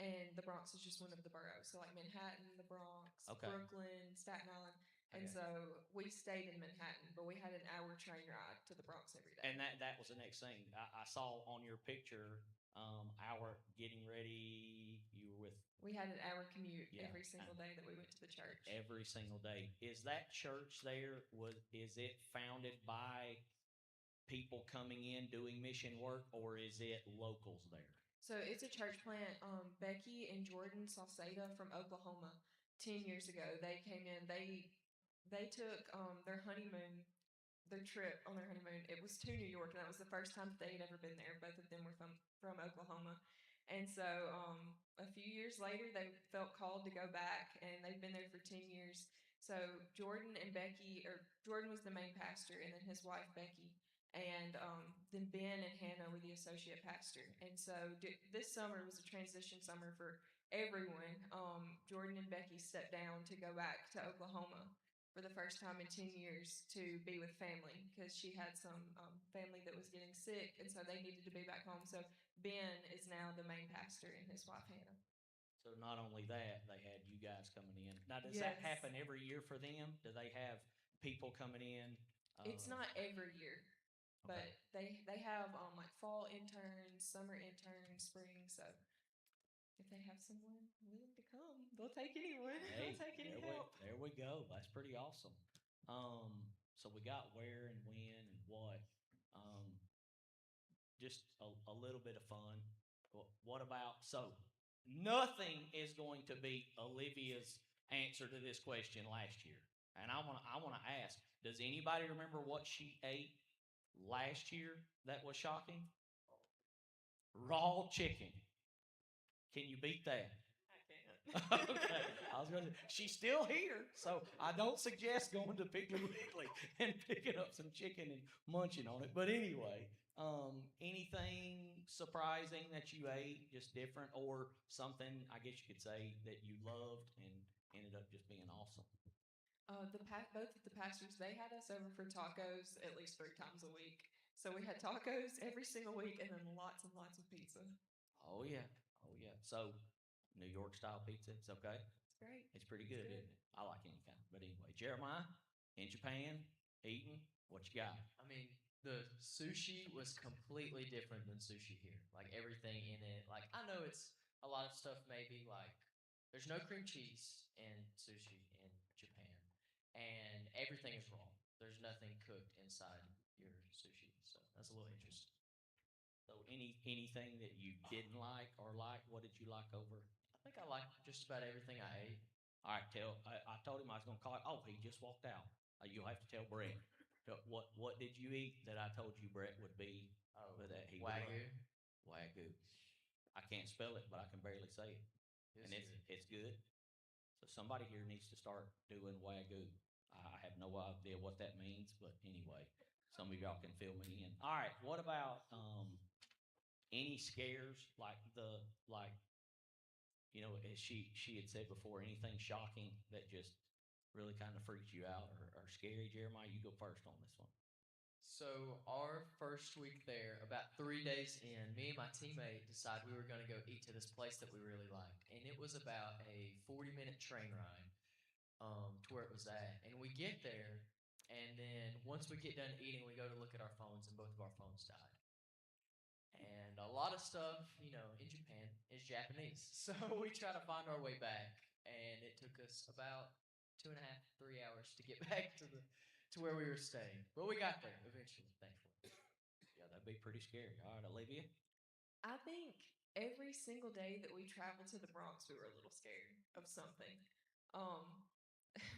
and the Bronx is just one of the boroughs. So Manhattan, the Bronx, Okay. Brooklyn, Staten Island, And Okay. so we stayed in Manhattan, but we had an hour train ride to the Bronx every day. And that was the next thing. I saw on your picture, our getting ready. You were with We had an hour commute Yeah, every single day that we went to the church. every single day. Is that church there? Is it founded by people coming in doing mission work, or is it locals there? So it's a church plant. Becky and Jordan Salceda from Oklahoma, 10 years ago, they came in. They took their honeymoon, their trip on their honeymoon. It was to New York, and that was the first time that they had ever been there. Both of them were from Oklahoma, and so a few years later, they felt called to go back, and they've been there for 10 years. So Jordan and Becky, or Jordan was the main pastor, and then his wife Becky, and then Ben and Hannah were the associate pastor. And so this summer was a transition summer for everyone. Jordan and Becky stepped down to go back to Oklahoma for the first time in 10 years to be with family because she had some family that was getting sick, and so they needed to be back home. So Ben is now the main pastor and his wife Hannah. So not only that, they had you guys coming in. Now, does that Yes. happen every year for them? Do they have people coming in? It's not every year, but Okay. they have like fall interns, summer interns, spring. So if they have someone willing to come, they'll take anyone. Hey, They'll take any there help. there we go. That's pretty awesome. So we got where and when and what. Just a little bit of fun. What about nothing is going to beat Olivia's answer to this question last year. And I wanna ask, does anybody remember what she ate last year that was shocking? Raw chicken. Can you beat that? I can't. Okay. I was gonna say, she's still here, so I don't suggest going to Piggly Wiggly and picking up some chicken and munching on it. But anyway, anything surprising that you ate, just different, or something I guess you could say that you loved and ended up just being awesome? Both of the pastors, they had us over for tacos at least 3 times a week. So we had tacos every single week, and then lots and lots of pizza. Oh yeah, oh yeah. So New York style pizza, it's okay. It's great. It's pretty good, isn't it? I like any kind. But anyway, Jeremiah, in Japan, eating, what you got? I mean, the sushi was completely different than sushi here. Like everything in it. Like I know it's a lot of stuff maybe like there's no cream cheese in sushi in Japan. And everything is raw. There's nothing cooked inside your sushi. So that's a little interesting. So anything that you didn't like or like, what did you like over? I think I like just about everything I ate. All right, I told him I was gonna call it. Oh, he just walked out. You'll have to tell Brett. What did you eat that I told you Brett would be? Oh, That he would love? Wagyu. Wagyu. I can't spell it, but I can barely say it. It's And good. it's good. So somebody here needs to start doing Wagyu. I have no idea what that means, but anyway, some of y'all can fill me in. All right, what about any scares like as she had said before, anything shocking that just really kind of freaked you out or scary? Jeremiah, you go first on this one. So our first week there, about 3 days in, me and my teammate decided we were going to go eat to this place that we really liked, and it was about a 40-minute train ride to where it was at. And we get there, and then once we get done eating, we go to look at our phones, and both of our phones died. And a lot of stuff, in Japan is Japanese, so we try to find our way back, and it took us about 2.5, 3 hours to get back to where we were staying. But we got there eventually, thankfully. Yeah, that'd be pretty scary. All right, Olivia. I think every single day that we traveled to the Bronx, we were a little scared of something.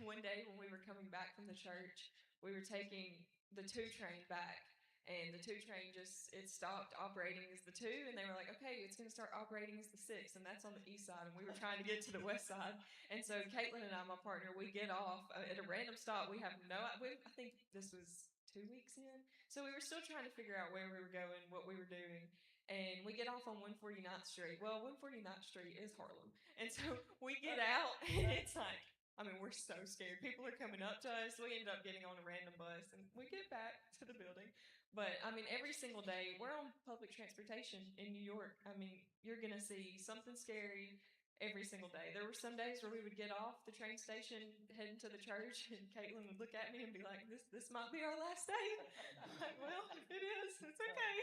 One day when we were coming back from the church, we were taking the 2 train back, and the 2 train it stopped operating as the 2, and they were like, okay, it's going to start operating as the 6, and that's on the east side, and we were trying to get to the west side. And so Caitlin and I, my partner, we get off at a random stop. We have I think this was 2 weeks in, so we were still trying to figure out where we were going, what we were doing. And we get off on 149th Street. Well, 149th Street is Harlem. And so we get out, and it's like, we're so scared. People are coming up to us. We end up getting on a random bus, and we get back to the building. But, every single day, we're on public transportation in New York. You're going to see something scary every single day. There were some days where we would get off the train station heading to the church, and Caitlin would look at me and be like, "This might be our last day." I'm like, well, if it is, it's okay.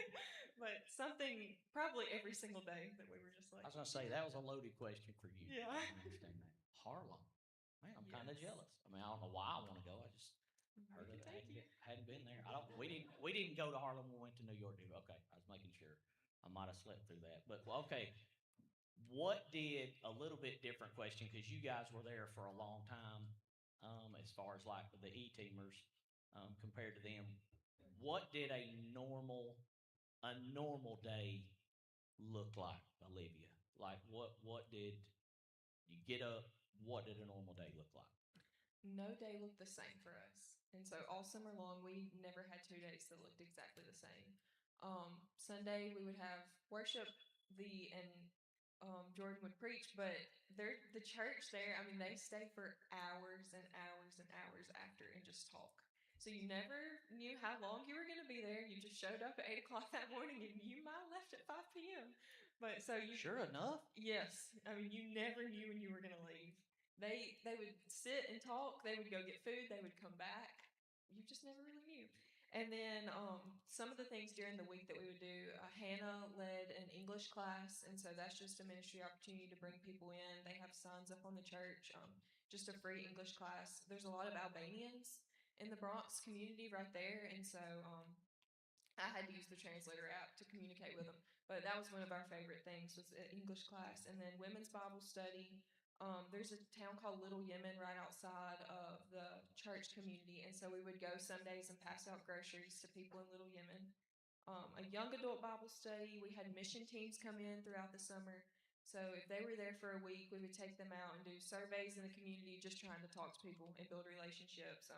But something probably every single day that we were just like, I was gonna say that was a loaded question for you. Yeah. I can understand that. Harlem, man, I'm kind of Yes. jealous. I mean, I don't know why I want to go. I just heard We of could it. take you. Hadn't been there. I don't. We didn't go to Harlem. We went to New York. Did we? Okay, I was making sure. I might have slept through that. But well, okay, what did a little bit different question because you guys were there for a long time, as far as like the E-teamers, compared to them. What did a normal day look like, Olivia? Like what did you get up? What did a normal day look like? No day looked the same for us. And so all summer long, we never had 2 days that looked exactly the same. Sunday, we would have worship, and Jordan would preach, but the church there, I mean, they stay for hours and hours and hours after and just talk. So you never knew how long you were going to be there. You just showed up at 8 o'clock that morning and you might have left at 5 p.m. But so you. Sure enough. Yes. I mean, you never knew when you were going to leave. They would sit and talk. They would go get food. They would come back. You just never really knew. And then some of the things during the week that we would do, Hannah led an English class, and so that's just a ministry opportunity to bring people in. They have signs up on the church, just a free English class. There's a lot of Albanians in the Bronx community right there, and so I had to use the translator app to communicate with them. But that was one of our favorite things was an English class, and then women's Bible study. There's a town called Little Yemen right outside of the church community, and so we would go Sundays and pass out groceries to people in Little Yemen. A young adult Bible study. We had mission teams come in throughout the summer. So if they were there for a week, we would take them out and do surveys in the community, just trying to talk to people and build relationships.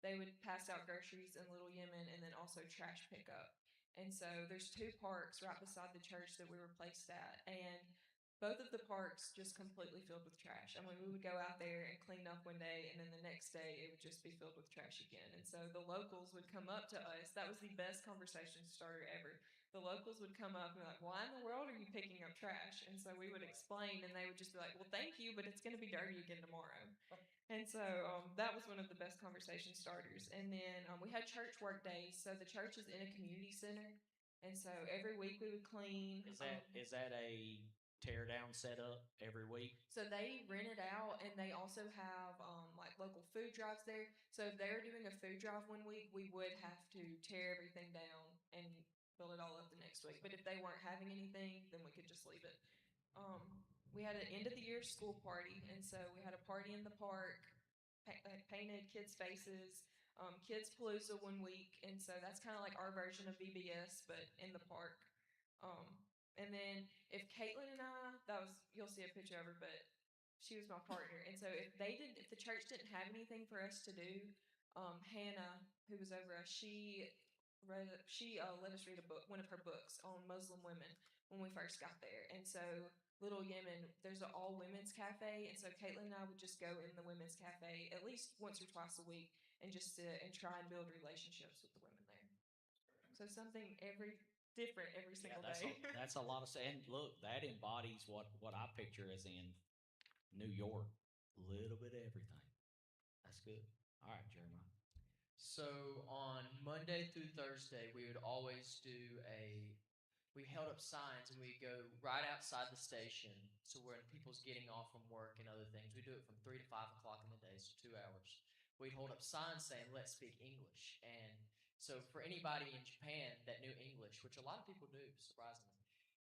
They would pass out groceries in Little Yemen and then also trash pickup. And so there's 2 parks right beside the church that we were placed at, and both of the parks just completely filled with trash. I mean, we would go out there and clean up one day, and then the next day it would just be filled with trash again. And so the locals would come up to us. That was the best conversation starter ever. The locals would come up and be like, "Why in the world are you picking up trash?" And so we would explain, and they would just be like, "Well, thank you, but it's going to be dirty again tomorrow." And so that was one of the best conversation starters. And then we had church work days. So the church is in a community center, and so every week we would clean. Is that a tear down setup every week? So they rent it out, and they also have like local food drives there. So if they were doing a food drive one week, we would have to tear everything down and build it all up the next week. But if they weren't having anything, then we could just leave it. We had an end of the year school party, and so we had a party in the park, painted kids' faces, Kids Palooza one week, and so that's kind of like our version of VBS, but in the park. And then if Caitlin and I, you'll see a picture of her, but she was my partner. And so if the church didn't have anything for us to do, Hannah, who was over us, she let us read one of her books on Muslim women when we first got there. And so Little Yemen, there's an all women's cafe, and so Caitlin and I would just go in the women's cafe at least once or twice a week and just sit and try and build relationships with the women there. So something different every single day. That's a lot of and look, that embodies what I picture as in New York. A little bit of everything. That's good. All right, Jeremiah. So on Monday through Thursday, we would always we held up signs and we'd go right outside the station. So when people's getting off from work and other things, we do it from 3 to 5 o'clock in the day, so 2 hours. We'd hold up signs saying, "Let's speak English." And so for anybody in Japan that knew English, which a lot of people do, surprisingly,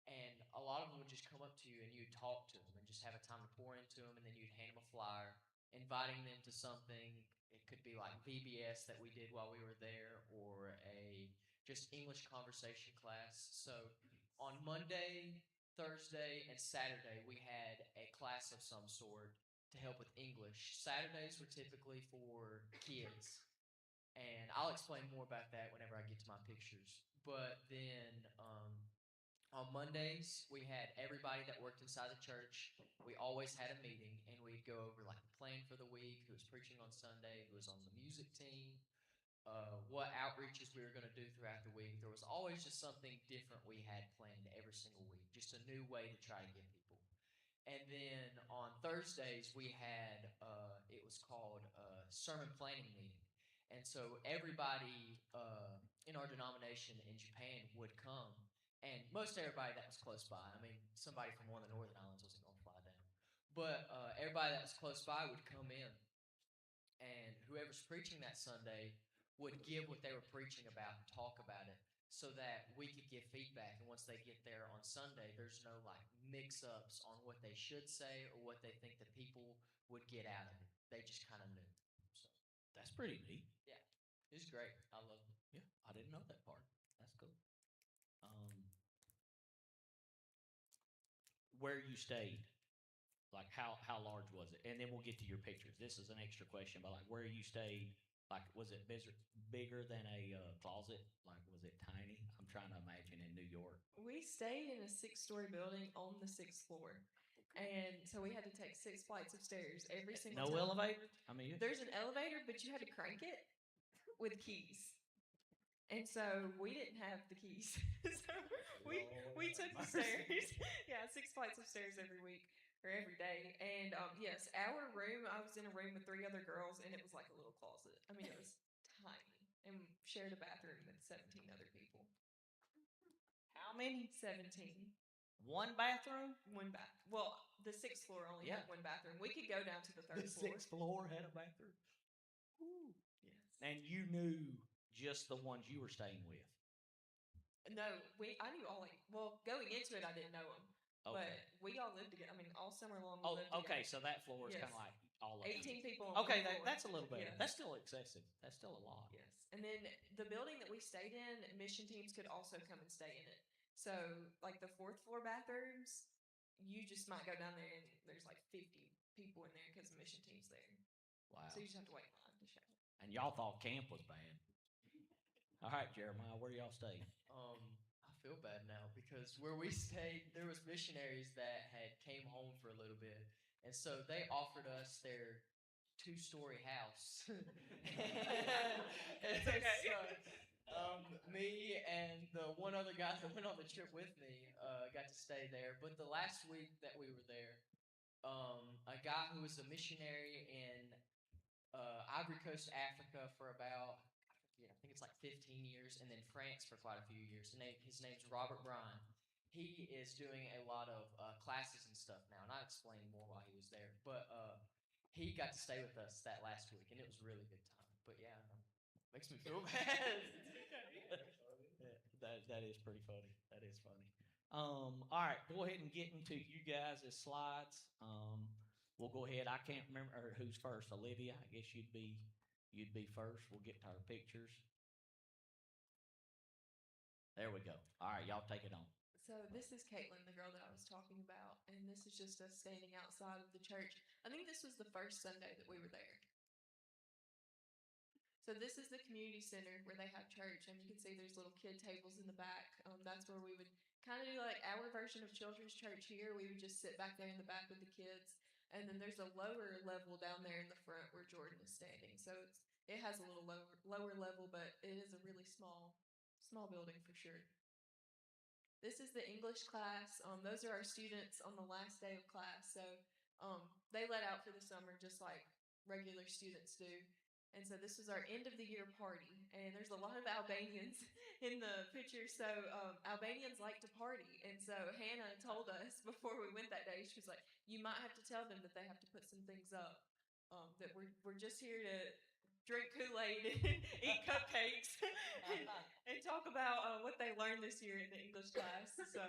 and a lot of them would just come up to you and you'd talk to them and just have a time to pour into them, and then you'd hand them a flyer, inviting them to something. It could be like VBS that we did while we were there, or a just English conversation class. So on Monday, Thursday, and Saturday, we had a class of some sort to help with English. Saturdays were typically for kids, and I'll explain more about that whenever I get to my pictures. But then on Mondays, we had everybody that worked inside the church. We always had a meeting, and we'd go over like the plan for the week, who was preaching on Sunday, who was on the music team, what outreaches we were going to do throughout the week. There was always just something different we had planned every single week, just a new way to try to get people. And then on Thursdays we had it was called sermon planning meeting, and so everybody in our denomination in Japan would come, and most everybody that was close by. I mean, somebody from one of the Northern Islands wasn't going to fly down, but everybody that was close by would come in, and whoever's preaching that Sunday would give what they were preaching about and talk about it, so that we could give feedback. And once they get there on Sunday, there's no like mix-ups on what they should say or what they think the people would get out of it. They just kind of knew. So That's pretty neat. yeah, it was great. I loved it. Yeah, I didn't know that part. That's cool. Where you stayed, like how large was it? And then we'll get to your pictures. This is an extra question, but like where you stayed, like was it bigger than a closet? Like was it tiny? I'm trying to imagine in New York. We stayed in a 6-story building on the 6th floor. And so we had to take 6 flights of stairs every single No time. elevator? I mean, There's an elevator, but you had to crank it with keys. And so we didn't have the keys. So we took the stairs. Yeah, 6 flights of stairs every week or every day. And yes, our room, I was in a room with 3 other girls, and it was like a little closet. I mean, it was tiny, and shared a bathroom with 17 other people. how many? 17. One bathroom? One bath. Well, the 6th floor only Yeah. had one bathroom. We could go down to the 3rd The floor. 6th floor had a bathroom. Ooh. Yes. And you knew just the ones you were staying with. No, I knew all. Going into it, I didn't know them, Okay. but we all lived together. I mean, all summer long. We Oh, lived okay. together. So that floor is Yes. kind of like all of 18 them. people. On Okay, one floor. that's a little better. Yeah. That's still excessive. That's still a lot. Yes, and then the building that we stayed in, mission teams could also come and stay in it. So, like the 4th floor bathrooms, you just might go down there and there's like 50 people in there because the mission team's there. Wow. So you just have to wait in line to shower. And y'all thought camp was bad. All right, Jeremiah, where y'all stayed? I feel bad now because where we stayed, there was missionaries that had came home for a little bit, and so they offered us their 2-story house. And so, me and the one other guy that went on the trip with me got to stay there. But the last week that we were there, a guy who was a missionary in Ivory Coast, Africa, for about I think it's like 15 years, and then France for quite a few years. His name's Robert Bryan. He is doing a lot of classes and stuff now, and I explained more while he was there. But he got to stay with us that last week, and it was a really good time. But yeah, makes me feel bad. That is pretty funny. That is funny. All right, go ahead and get into you guys' slides. We'll go ahead. I can't remember who's first. Olivia, I guess you'd be first. We'll get to our pictures. There we go. All right, y'all take it on. So this is Caitlin, the girl that I was talking about, and this is just us standing outside of the church. I think this was the first Sunday that we were there. So this is the community center where they have church, and you can see there's little kid tables in the back. That's where we would kind of do like our version of children's church here. We would just sit back there in the back with the kids, and then there's a lower level down there in the front where Jordan is standing. So it has a little lower level, but it is a really small building for sure. This is the English class. Those are our students on the last day of class. So they let out for the summer just like regular students do. And so this was our end of the year party. And there's a lot of Albanians in the picture. So Albanians like to party. And so Hannah told us before we went that day, she was like, you might have to tell them that they have to put some things up. That we're just here to drink Kool-Aid and eat cupcakes and talk about what they learned this year in the English class. So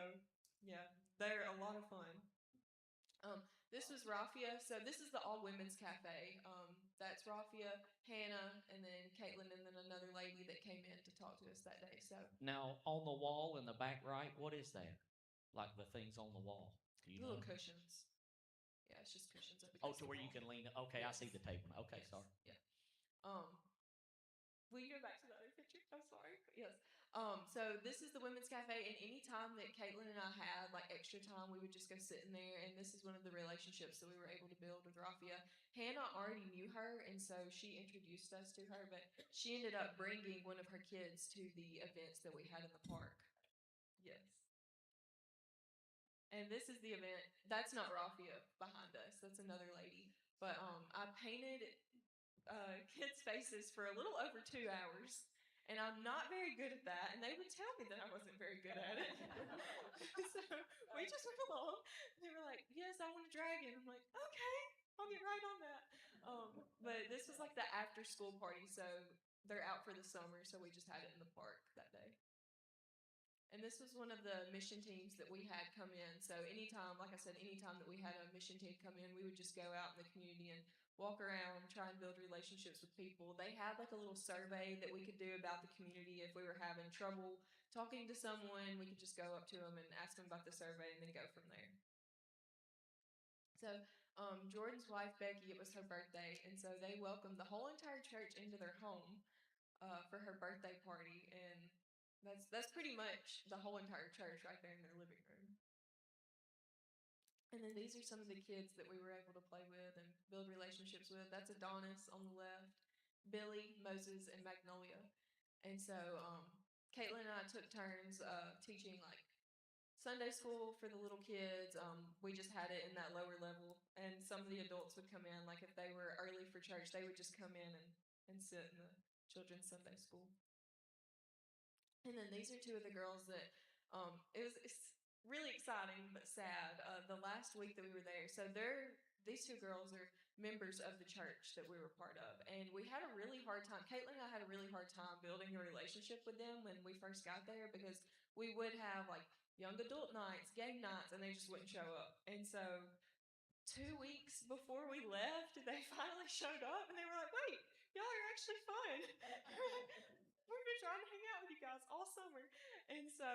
yeah, they're a lot of fun. This was Rafia. So this is the all women's cafe. That's Rafia, Hannah, and then Caitlin, and then another lady that came in to talk to us that day. So Now, on the wall in the back right, what is that? Like the things on the wall? Do you little know? cushions. Yeah, it's just cushions up Oh, against to the where you wall. can lean. Okay, I see the table. Okay, Yes, sorry. Yeah. Will you go back to the other picture? I'm sorry. Yes. So this is the women's cafe, and any time that Caitlin and I had like extra time, we would just go sit in there. And this is one of the relationships that we were able to build with Rafia. Hannah already knew her, and so she introduced us to her. But she ended up bringing one of her kids to the events that we had in the park. Yes. And this is the event. That's not Rafia behind us. That's another lady. But I painted kids' faces for a little over 2 hours. And I'm not very good at that. And they would tell me that I wasn't very good at it. So we just went along. They were like, yes, I want a dragon. I'm like, okay, I'll get right on that. But this was like the after school party. So they're out for the summer. So we just had it in the park that day. And this was one of the mission teams that we had come in. So anytime, like I said, anytime that we had a mission team come in, we would just go out in the community and walk around, try and build relationships with people. They had like a little survey that we could do about the community. If we were having trouble talking to someone, we could just go up to them and ask them about the survey and then go from there. So Jordan's wife, Becky, it was her birthday. And so they welcomed the whole entire church into their home for her birthday party. And that's pretty much the whole entire church right there in their living room. And then these are some of the kids that we were able to play with and build relationships with. That's Adonis on the left, Billy, Moses, and Magnolia. And so Caitlin and I took turns teaching like Sunday school for the little kids. We just had it in that lower level. And some of the adults would come in, like if they were early for church, they would just come in and sit in the children's Sunday school. And then these are two of the girls that it's really exciting but sad. The last week that we were there, so these two girls are members of the church that we were part of, and we had a really hard time. Caitlin and I had a really hard time building a relationship with them when we first got there because we would have like young adult nights, game nights, and they just wouldn't show up. And so 2 weeks before we left, they finally showed up, and they were like, "Wait, y'all are actually fun." We've been trying to hang out with you guys all summer. And so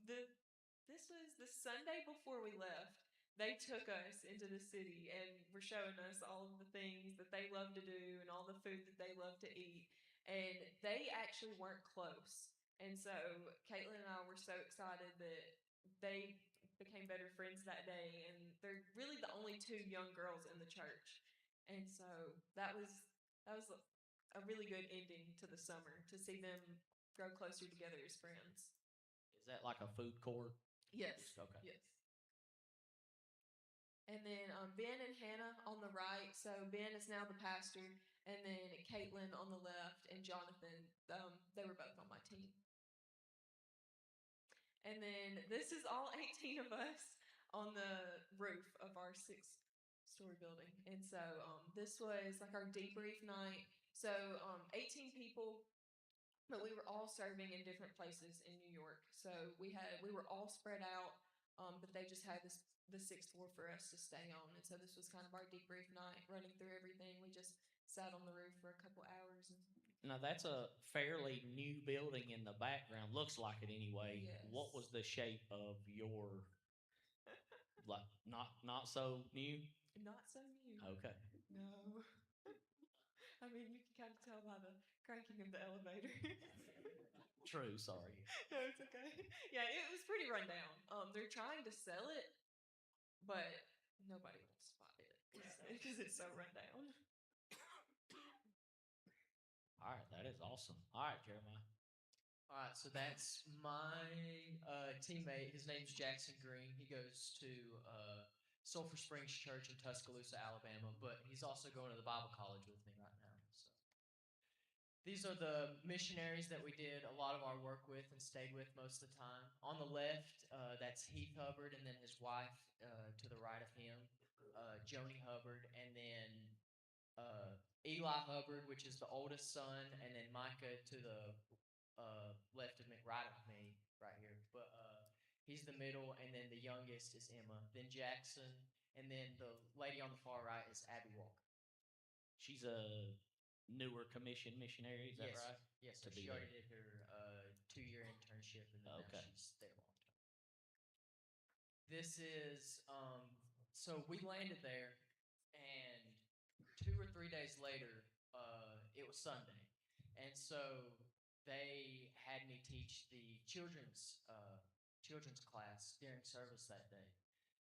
this was the Sunday before we left. They took us into the city and were showing us all of the things that they love to do and all the food that they love to eat. And they actually weren't close. And so Caitlin and I were so excited that they became better friends that day. And they're really the only two young girls in the church. And so that was a really good ending to the summer to see them grow closer together as friends. Is that like a food court? Yes. Okay. Yes. And then Ben and Hannah on the right. So Ben is now the pastor, and then Caitlin on the left, and Jonathan. They were both on my team. And then this is all 18 of us on the roof of our 6-story building. And so this was like our debrief night. So 18 people, but we were all serving in different places in New York. So we were all spread out, but they just had the 6th floor for us to stay on. And so this was kind of our debrief night, running through everything. We just sat on the roof for a couple hours. Now that's a fairly new building in the background. Looks like it anyway. Yes. What was the shape of your like not so new? Not so new. Okay. No. I mean, you can kind of tell by the cranking of the elevator. True, sorry. No, it's okay. Yeah, it was pretty run down. They're trying to sell it, but nobody wants to buy it because it's so run down. All right, that is awesome. All right, Jeremiah. All right, so that's my teammate. His name's Jackson Green. He goes to Sulphur Springs Church in Tuscaloosa, Alabama, but he's also going to the Bible college with me right now. So these are the missionaries that we did a lot of our work with and stayed with most of the time. On the left, that's Heath Hubbard, and then his wife to the right of him, Joni Hubbard, and then Eli Hubbard, which is the oldest son, and then Micah to the left of me, right of me, right here. But he's the middle, and then the youngest is Emma. Then Jackson, and then the lady on the far right is Abby Walker. She's a newer commission missionary, is that Yes. right? Yes, To so be she already there. did her 2-year internship, and then Okay. now she's there long term. This is so we landed there, and 2 or 3 days later, it was Sunday, and so they had me teach the children's class during service that day.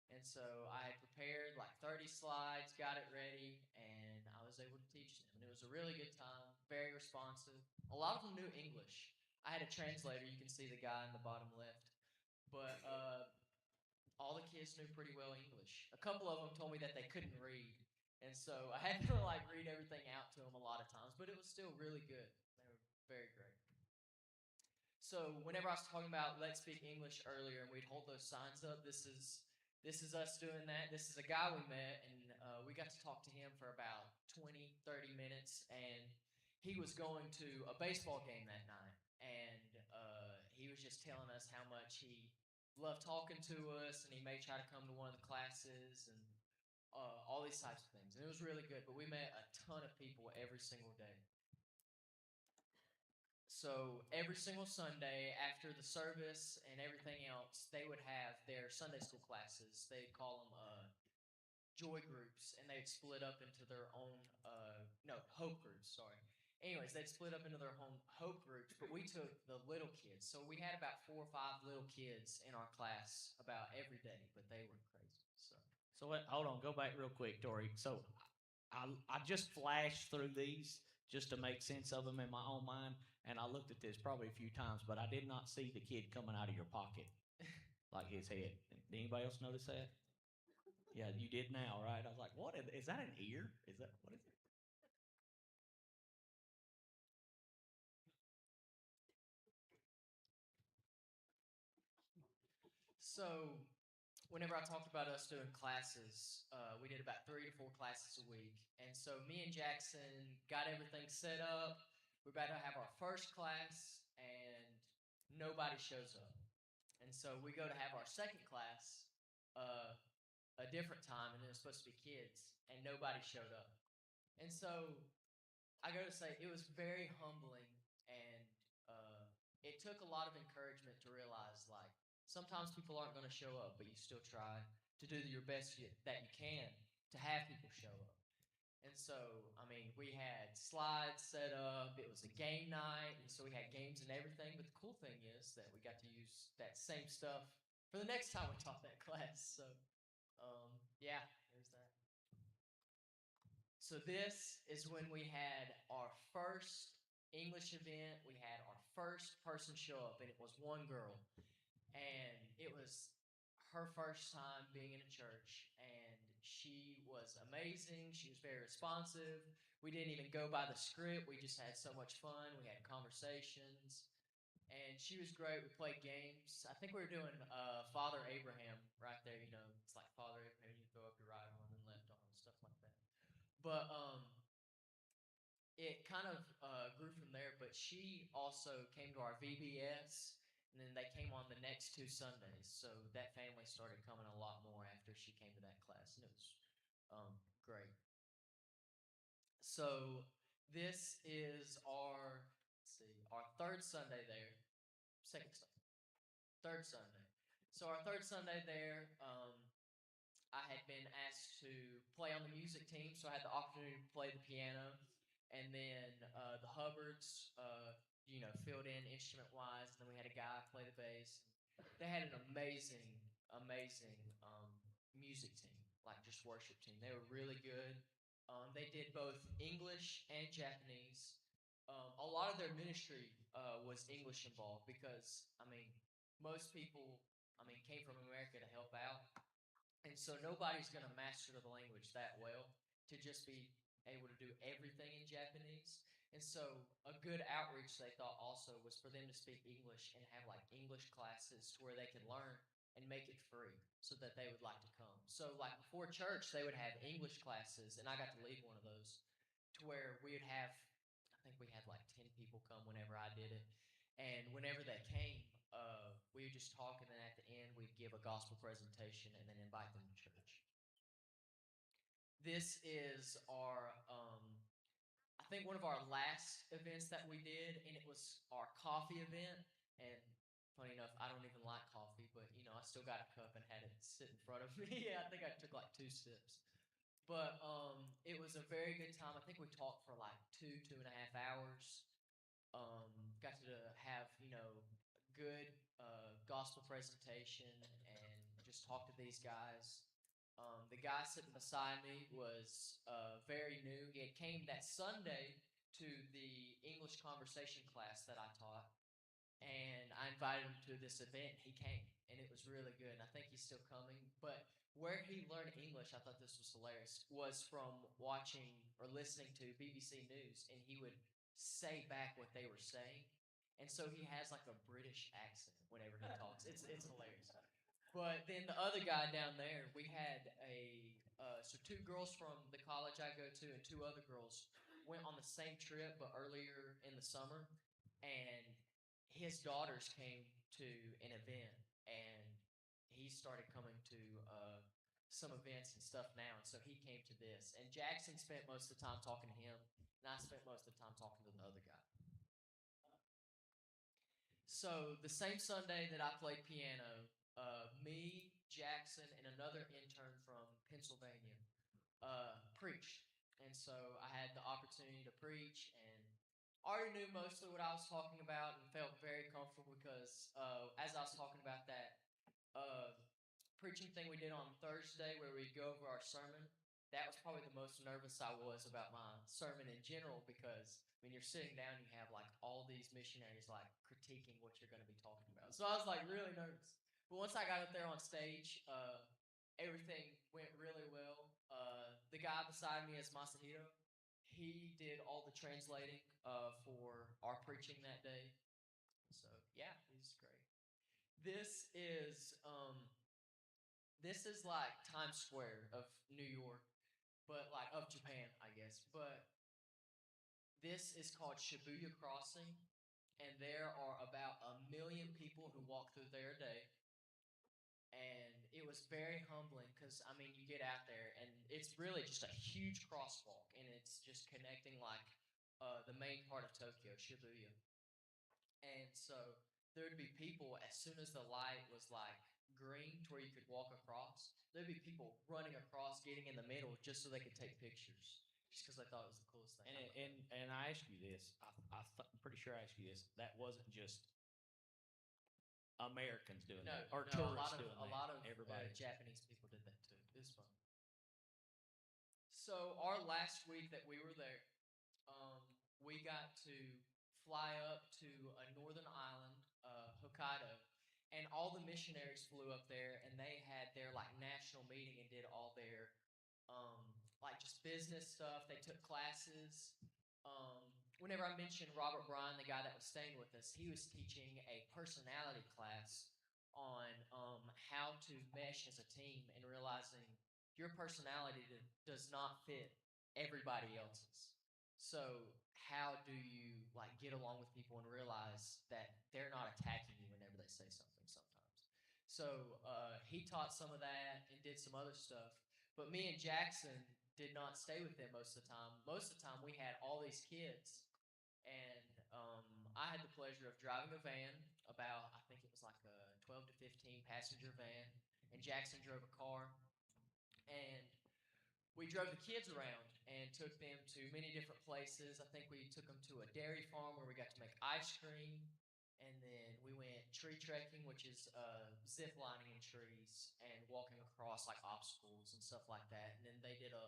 And so I had prepared like 30 slides, got it ready, and I was able to teach them. And it was a really good time, very responsive. A lot of them knew English. I had a translator. You can see the guy in the bottom left. But all the kids knew pretty well English. A couple of them told me that they couldn't read, and so I had to like read everything out to them a lot of times, but it was still really good. They were very great. So whenever I was talking about Let's Speak English earlier, and we'd hold those signs up, this is us doing that. This is a guy we met, and we got to talk to him for about 20, 30 minutes, and he was going to a baseball game that night, and he was just telling us how much he loved talking to us, and he may try to come to one of the classes, and all these types of things. And it was really good, but we met a ton of people every single day. So every single Sunday after the service and everything else, they would have their Sunday school classes. They'd call them joy groups, and they'd split up into their own, hope groups, sorry. Anyways, they'd split up into their own hope groups, but we took the little kids. So we had about 4 or 5 little kids in our class about every day, but they were crazy. Hold on, go back real quick, Tori. So I just flashed through these just to make sense of them in my own mind, and I looked at this probably a few times, but I did not see the kid coming out of your pocket, like his head. Did anybody else notice that? Yeah, you did now, right? I was like, what? Is that an ear? What is it? So whenever I talked about us doing classes, we did about 3 to 4 classes a week. And so me and Jackson got everything set up. We're about to have our first class, and nobody shows up. And so we go to have our second class a different time, and it was supposed to be kids, and nobody showed up. And so I go to say it was very humbling, and it took a lot of encouragement to realize, like, sometimes people aren't going to show up, but you still try to do your best that you can to have people show up. And so, I mean, we had slides set up. It was a game night, and so we had games and everything. But the cool thing is that we got to use that same stuff for the next time we taught that class. So, yeah, there's that. So this is when we had our first English event. We had our first person show up, and it was one girl. And it was her first time being in a church, and she was amazing. She was very responsive. We didn't even go by the script. We just had so much fun. We had conversations, and she was great. We played games. I think we were doing Father Abraham right there. You know, it's like Father Abraham. You throw up your right arm and left arm, stuff like that. But it kind of grew from there. But she also came to our VBS. And then they came on the next 2 Sundays. So that family started coming a lot more after she came to that class. And it was great. So this is our 3rd Sunday there. 2nd Sunday. 3rd Sunday. So our 3rd Sunday there, I had been asked to play on the music team. So I had the opportunity to play the piano. And then the Hubbards, filled in instrument-wise, and then we had a guy play the bass. They had an amazing music team, like just worship team. They were really good. They did both English and Japanese. A lot of their ministry was English involved because, most people, came from America to help out. And so nobody's going to master the language that well to just be able to do everything in Japanese. And so a good outreach, they thought also, was for them to speak English and have like English classes to where they could learn and make it free so that they would like to come. So like before church, they would have English classes, and I got to lead one of those to where we would have, I think we had like 10 people come whenever I did it. And whenever they came, we would just talk, and then at the end, we'd give a gospel presentation and then invite them to church. This is our I think one of our last events that we did, and it was our coffee event. And funny enough, I don't even like coffee, but I still got a cup and had it sit in front of me. I think I took like 2 sips. But it was a very good time. I think we talked for like 2.5 hours. Got to have a good gospel presentation and just talk to these guys. The guy sitting beside me was very new. He had came that Sunday to the English conversation class that I taught. and I invited him to this event. He came, and it was really good. And I think he's still coming. But where he learned English, I thought this was hilarious, was from watching or listening to BBC News, and he would say back what they were saying. And so he has like a British accent whenever he talks. It's hilarious. But then the other guy down there, we had so two girls from the college I go to and two other girls went on the same trip, but earlier in the summer, and his daughters came to an event, and he started coming to some events and stuff now, and so he came to this. And Jackson spent most of the time talking to him, and I spent most of the time talking to the other guy. So the same Sunday that I played piano, me, Jackson, and another intern from Pennsylvania preached. And so I had the opportunity to preach, and already knew mostly what I was talking about and felt very comfortable because as I was talking about that preaching thing we did on Thursday where we go over our sermon, that was probably the most nervous I was about my sermon in general because when you're sitting down, you have like all these missionaries like critiquing what you're going to be talking about. So I was like really nervous. But once I got up there on stage, everything went really well. The guy beside me is Masahiro. He did all the translating for our preaching that day. So yeah, he's great. This is like Times Square of New York, but like of Japan, I guess. But this is called Shibuya Crossing, and there are about 1 million people who walk through there a day. And it was very humbling because, I mean, you get out there and it's really just a huge crosswalk and it's just connecting like the main part of Tokyo, Shibuya. And so there would be people as soon as the light was like green to where you could walk across, there'd be people running across, getting in the middle just so they could take pictures just because they thought it was the coolest thing. And I ask you this, I'm pretty sure I asked you this, that wasn't just Americans doing that or tourists doing that. A lot of everybody. Japanese people did that too. It was fun. So our last week that we were there, we got to fly up to a northern island, Hokkaido, and all the missionaries flew up there, and they had their like national meeting and did all their like just business stuff. They took classes. Whenever I mentioned Robert Bryan, the guy that was staying with us, he was teaching a personality class on how to mesh as a team and realizing your personality does not fit everybody else's. So how do you like get along with people and realize that they're not attacking you whenever they say something sometimes? So he taught some of that and did some other stuff. But me and Jackson did not stay with them most of the time. Most of the time we had all these kids. And I had the pleasure of driving a van, about, I think it was like a 12 to 15 passenger van, and Jackson drove a car. And we drove the kids around and took them to many different places. I think we took them to a dairy farm where we got to make ice cream. And then we went tree trekking, which is zip lining in trees and walking across like obstacles and stuff like that. And then they did a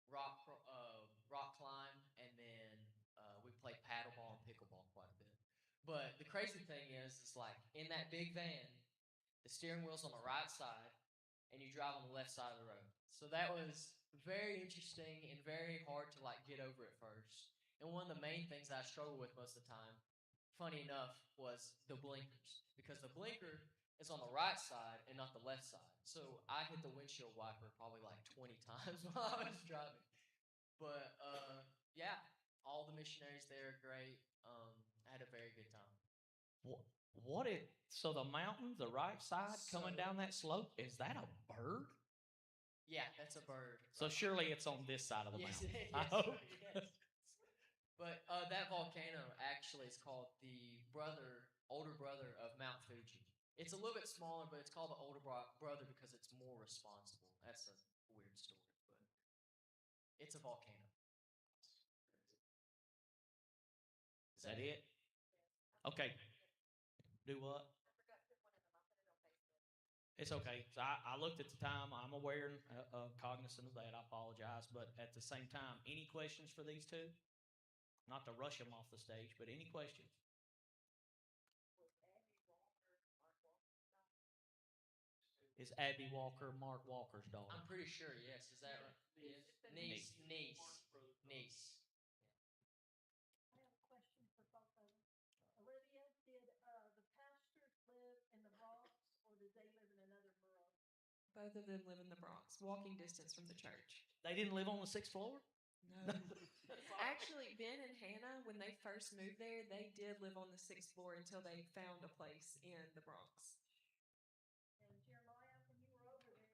rock climb, and then we played paddleball and pickleball quite a bit. But the crazy thing is like in that big van, the steering wheel's on the right side, and you drive on the left side of the road. So that was very interesting and very hard to like get over at first. And one of the main things I struggled with most of the time, funny enough, was the blinkers, because the blinker is on the right side and not the left side. So I hit the windshield wiper probably like 20 times while I was driving. But yeah, all the missionaries there are great. I had a very good time. So the mountain, the right side coming down that slope, is that a bird? Yeah, that's a bird. So surely it's on this side of the mountain. Yes, I hope. yes. But that volcano actually is called the older brother of Mount Fuji. It's a little bit smaller, but it's called the older brother because it's more responsible. That's a weird story, but it's a volcano. Is that it? Okay. Do what? It's okay. So I looked at the time. I'm aware and cognizant of that. I apologize. But at the same time, any questions for these two? Not to rush them off the stage, but any questions? Is Abby Walker Mark Walker's daughter? I'm pretty sure. Yes, is that right? Yes. Niece. Niece. Niece. I have a question for both of them. Olivia, did the pastors live in the Bronx or did they live in another borough? Both of them live in the Bronx, walking distance from the church. They didn't live on the 6th floor? No. Actually, Ben and Hannah, when they first moved there, they did live on the 6th floor until they found a place in the Bronx. And Jeremiah, when you were over there,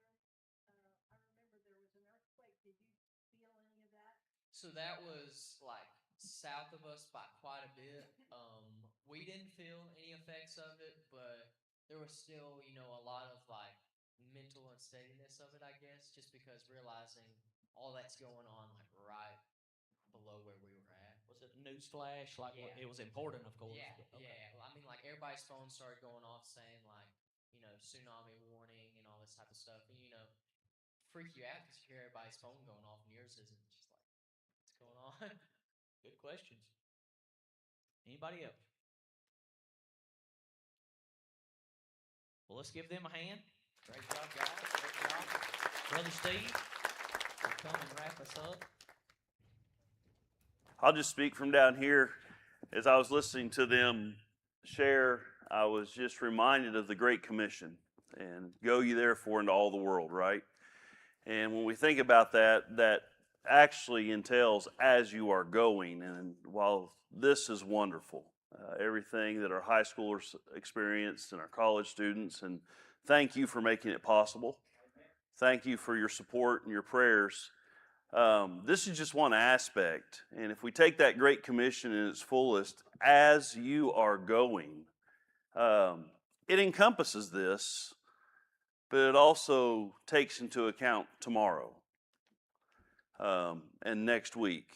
I remember there was an earthquake. Did you feel any of that? So that was like south of us by quite a bit. We didn't feel any effects of it, but there was still, a lot of like mental unsteadiness of it, I guess, just because realizing all that's going on like right below where we were at. Was it a news flash? Like, Yeah. it was important, of course. Yeah, but okay. yeah. I mean, like everybody's phones started going off saying like, tsunami warning and all this type of stuff, and freak you out because you hear everybody's phone going off and yours isn't. Just like, what's going on? Good questions. Anybody else? Well, let's give them a hand. Great job, guys. Great job. Brother Steve, come and wrap us up. I'll just speak from down here. As I was listening to them share, I was just reminded of the Great Commission. And go ye therefore into all the world, right? And when we think about that, that actually entails as you are going. And while this is wonderful, everything that our high schoolers experienced and our college students, and thank you for making it possible. Thank you for your support and your prayers. This is just one aspect. And if we take that Great Commission in its fullest, as you are going, it encompasses this, but it also takes into account tomorrow and next week.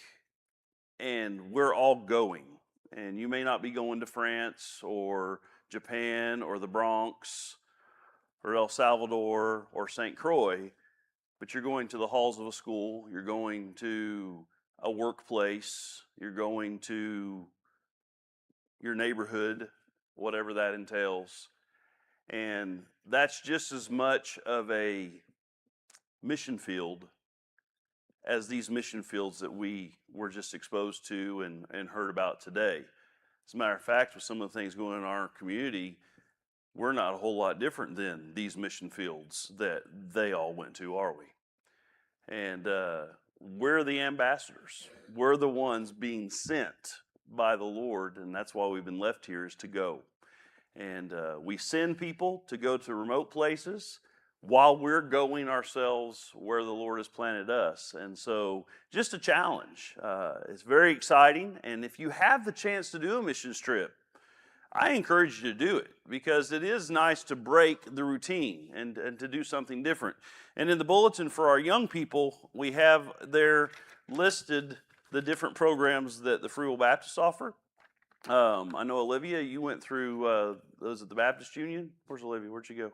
And we're all going. And you may not be going to France or Japan or the Bronx or El Salvador or St. Croix, but you're going to the halls of a school, you're going to a workplace, you're going to your neighborhood, whatever that entails. And that's just as much of a mission field as these mission fields that we were just exposed to and heard about today. As a matter of fact, with some of the things going on in our community, we're not a whole lot different than these mission fields that they all went to, are we? And we're the ambassadors. We're the ones being sent by the Lord, and that's why we've been left here, is to go. And we send people to go to remote places while we're going ourselves where the Lord has planted us. And so just a challenge. It's very exciting. And if you have the chance to do a missions trip, I encourage you to do it, because it is nice to break the routine and to do something different. And in the bulletin for our young people, we have there listed the different programs that the Free Will Baptists offer. I know, Olivia, you went through those at the Baptist Union. Where's Olivia? Where'd you go?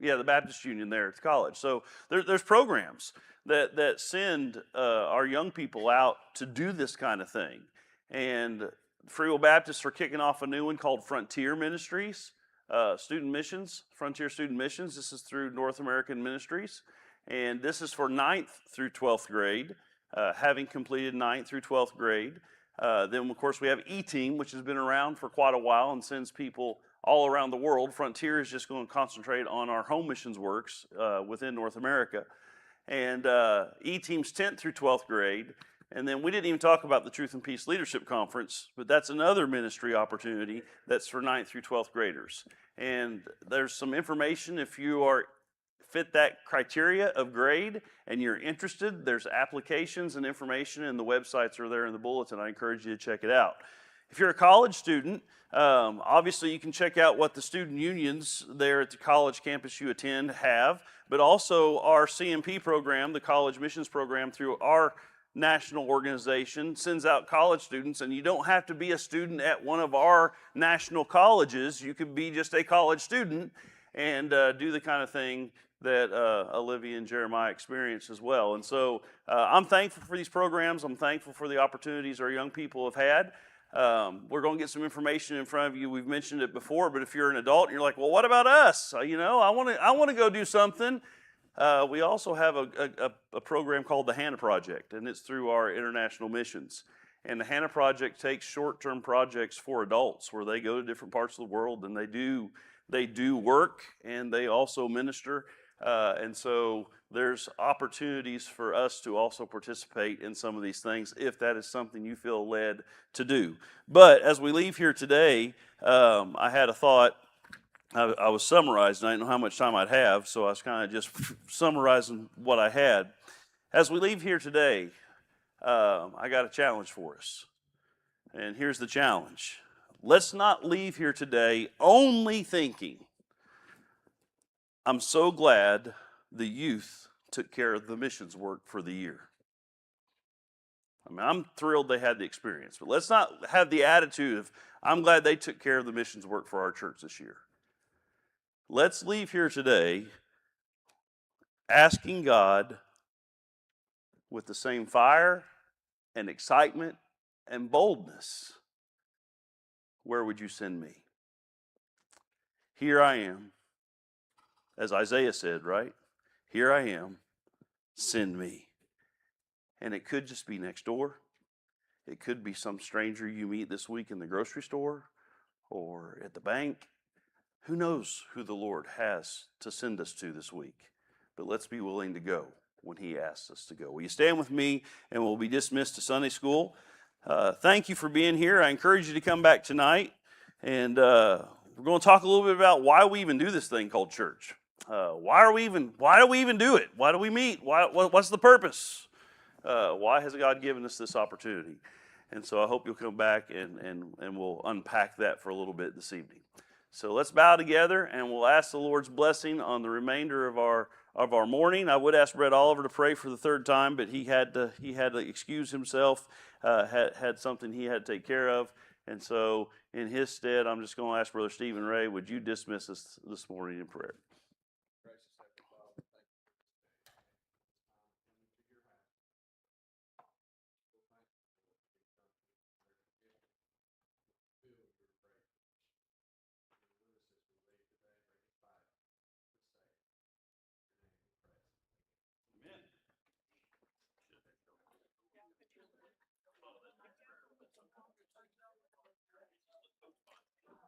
Yeah, the Baptist Union there at the college. So there's programs that send our young people out to do this kind of thing. And Free Will Baptists are kicking off a new one called Frontier Ministries, Student Missions, Frontier Student Missions. This is through North American Ministries. And this is for 9th through 12th grade, having completed 9th through 12th grade. Then, of course, we have E-Team, which has been around for quite a while and sends people all around the world. Frontier is just going to concentrate on our home missions works within North America. And E-Team's 10th through 12th grade. And then we didn't even talk about the Truth and Peace Leadership Conference, but that's another ministry opportunity that's for 9th through 12th graders. And there's some information if you are fit that criteria of grade and you're interested. There's applications and information, and the websites are there in the bulletin. I encourage you to check it out. If you're a college student, obviously you can check out what the student unions there at the college campus you attend have, but also our CMP program, the College Missions Program, through our national organization sends out college students, and you don't have to be a student at one of our national colleges. You could be just a college student and do the kind of thing that Olivia and Jeremiah experienced as well. And so I'm thankful for these programs. I'm thankful for the opportunities our young people have had. We're going to get some information in front of you. We've mentioned it before, but if you're an adult and you're like, well, what about us? I want to go do something. We also have a program called the Hannah Project, and it's through our international missions. And the Hannah Project takes short-term projects for adults where they go to different parts of the world and they do work and they also minister. And so there's opportunities for us to also participate in some of these things if that is something you feel led to do. But as we leave here today, I had a thought. I was summarizing. I didn't know how much time I'd have, so I was kind of just summarizing what I had. As we leave here today, I got a challenge for us. And here's the challenge. Let's not leave here today only thinking, I'm so glad the youth took care of the missions work for the year. I mean, I'm thrilled they had the experience, but let's not have the attitude of, I'm glad they took care of the missions work for our church this year. Let's leave here today asking God with the same fire and excitement and boldness, where would you send me? Here I am. As Isaiah said, right? Here I am, send me. And it could just be next door. It could be some stranger you meet this week in the grocery store or at the bank. Who knows who the Lord has to send us to this week? But let's be willing to go when He asks us to go. Will you stand with me and we'll be dismissed to Sunday school? Thank you for being here. I encourage you to come back tonight. And we're going to talk a little bit about why we even do this thing called church. Why do we even do it? Why do we meet? What's the purpose? Why has God given us this opportunity? And so I hope you'll come back and we'll unpack that for a little bit this evening. So let's bow together and we'll ask the Lord's blessing on the remainder of our morning. I would ask Brett Oliver to pray for the third time, but he had to excuse himself, had something he had to take care of. And so in his stead, I'm just going to ask Brother Stephen Ray, would you dismiss us this morning in prayer?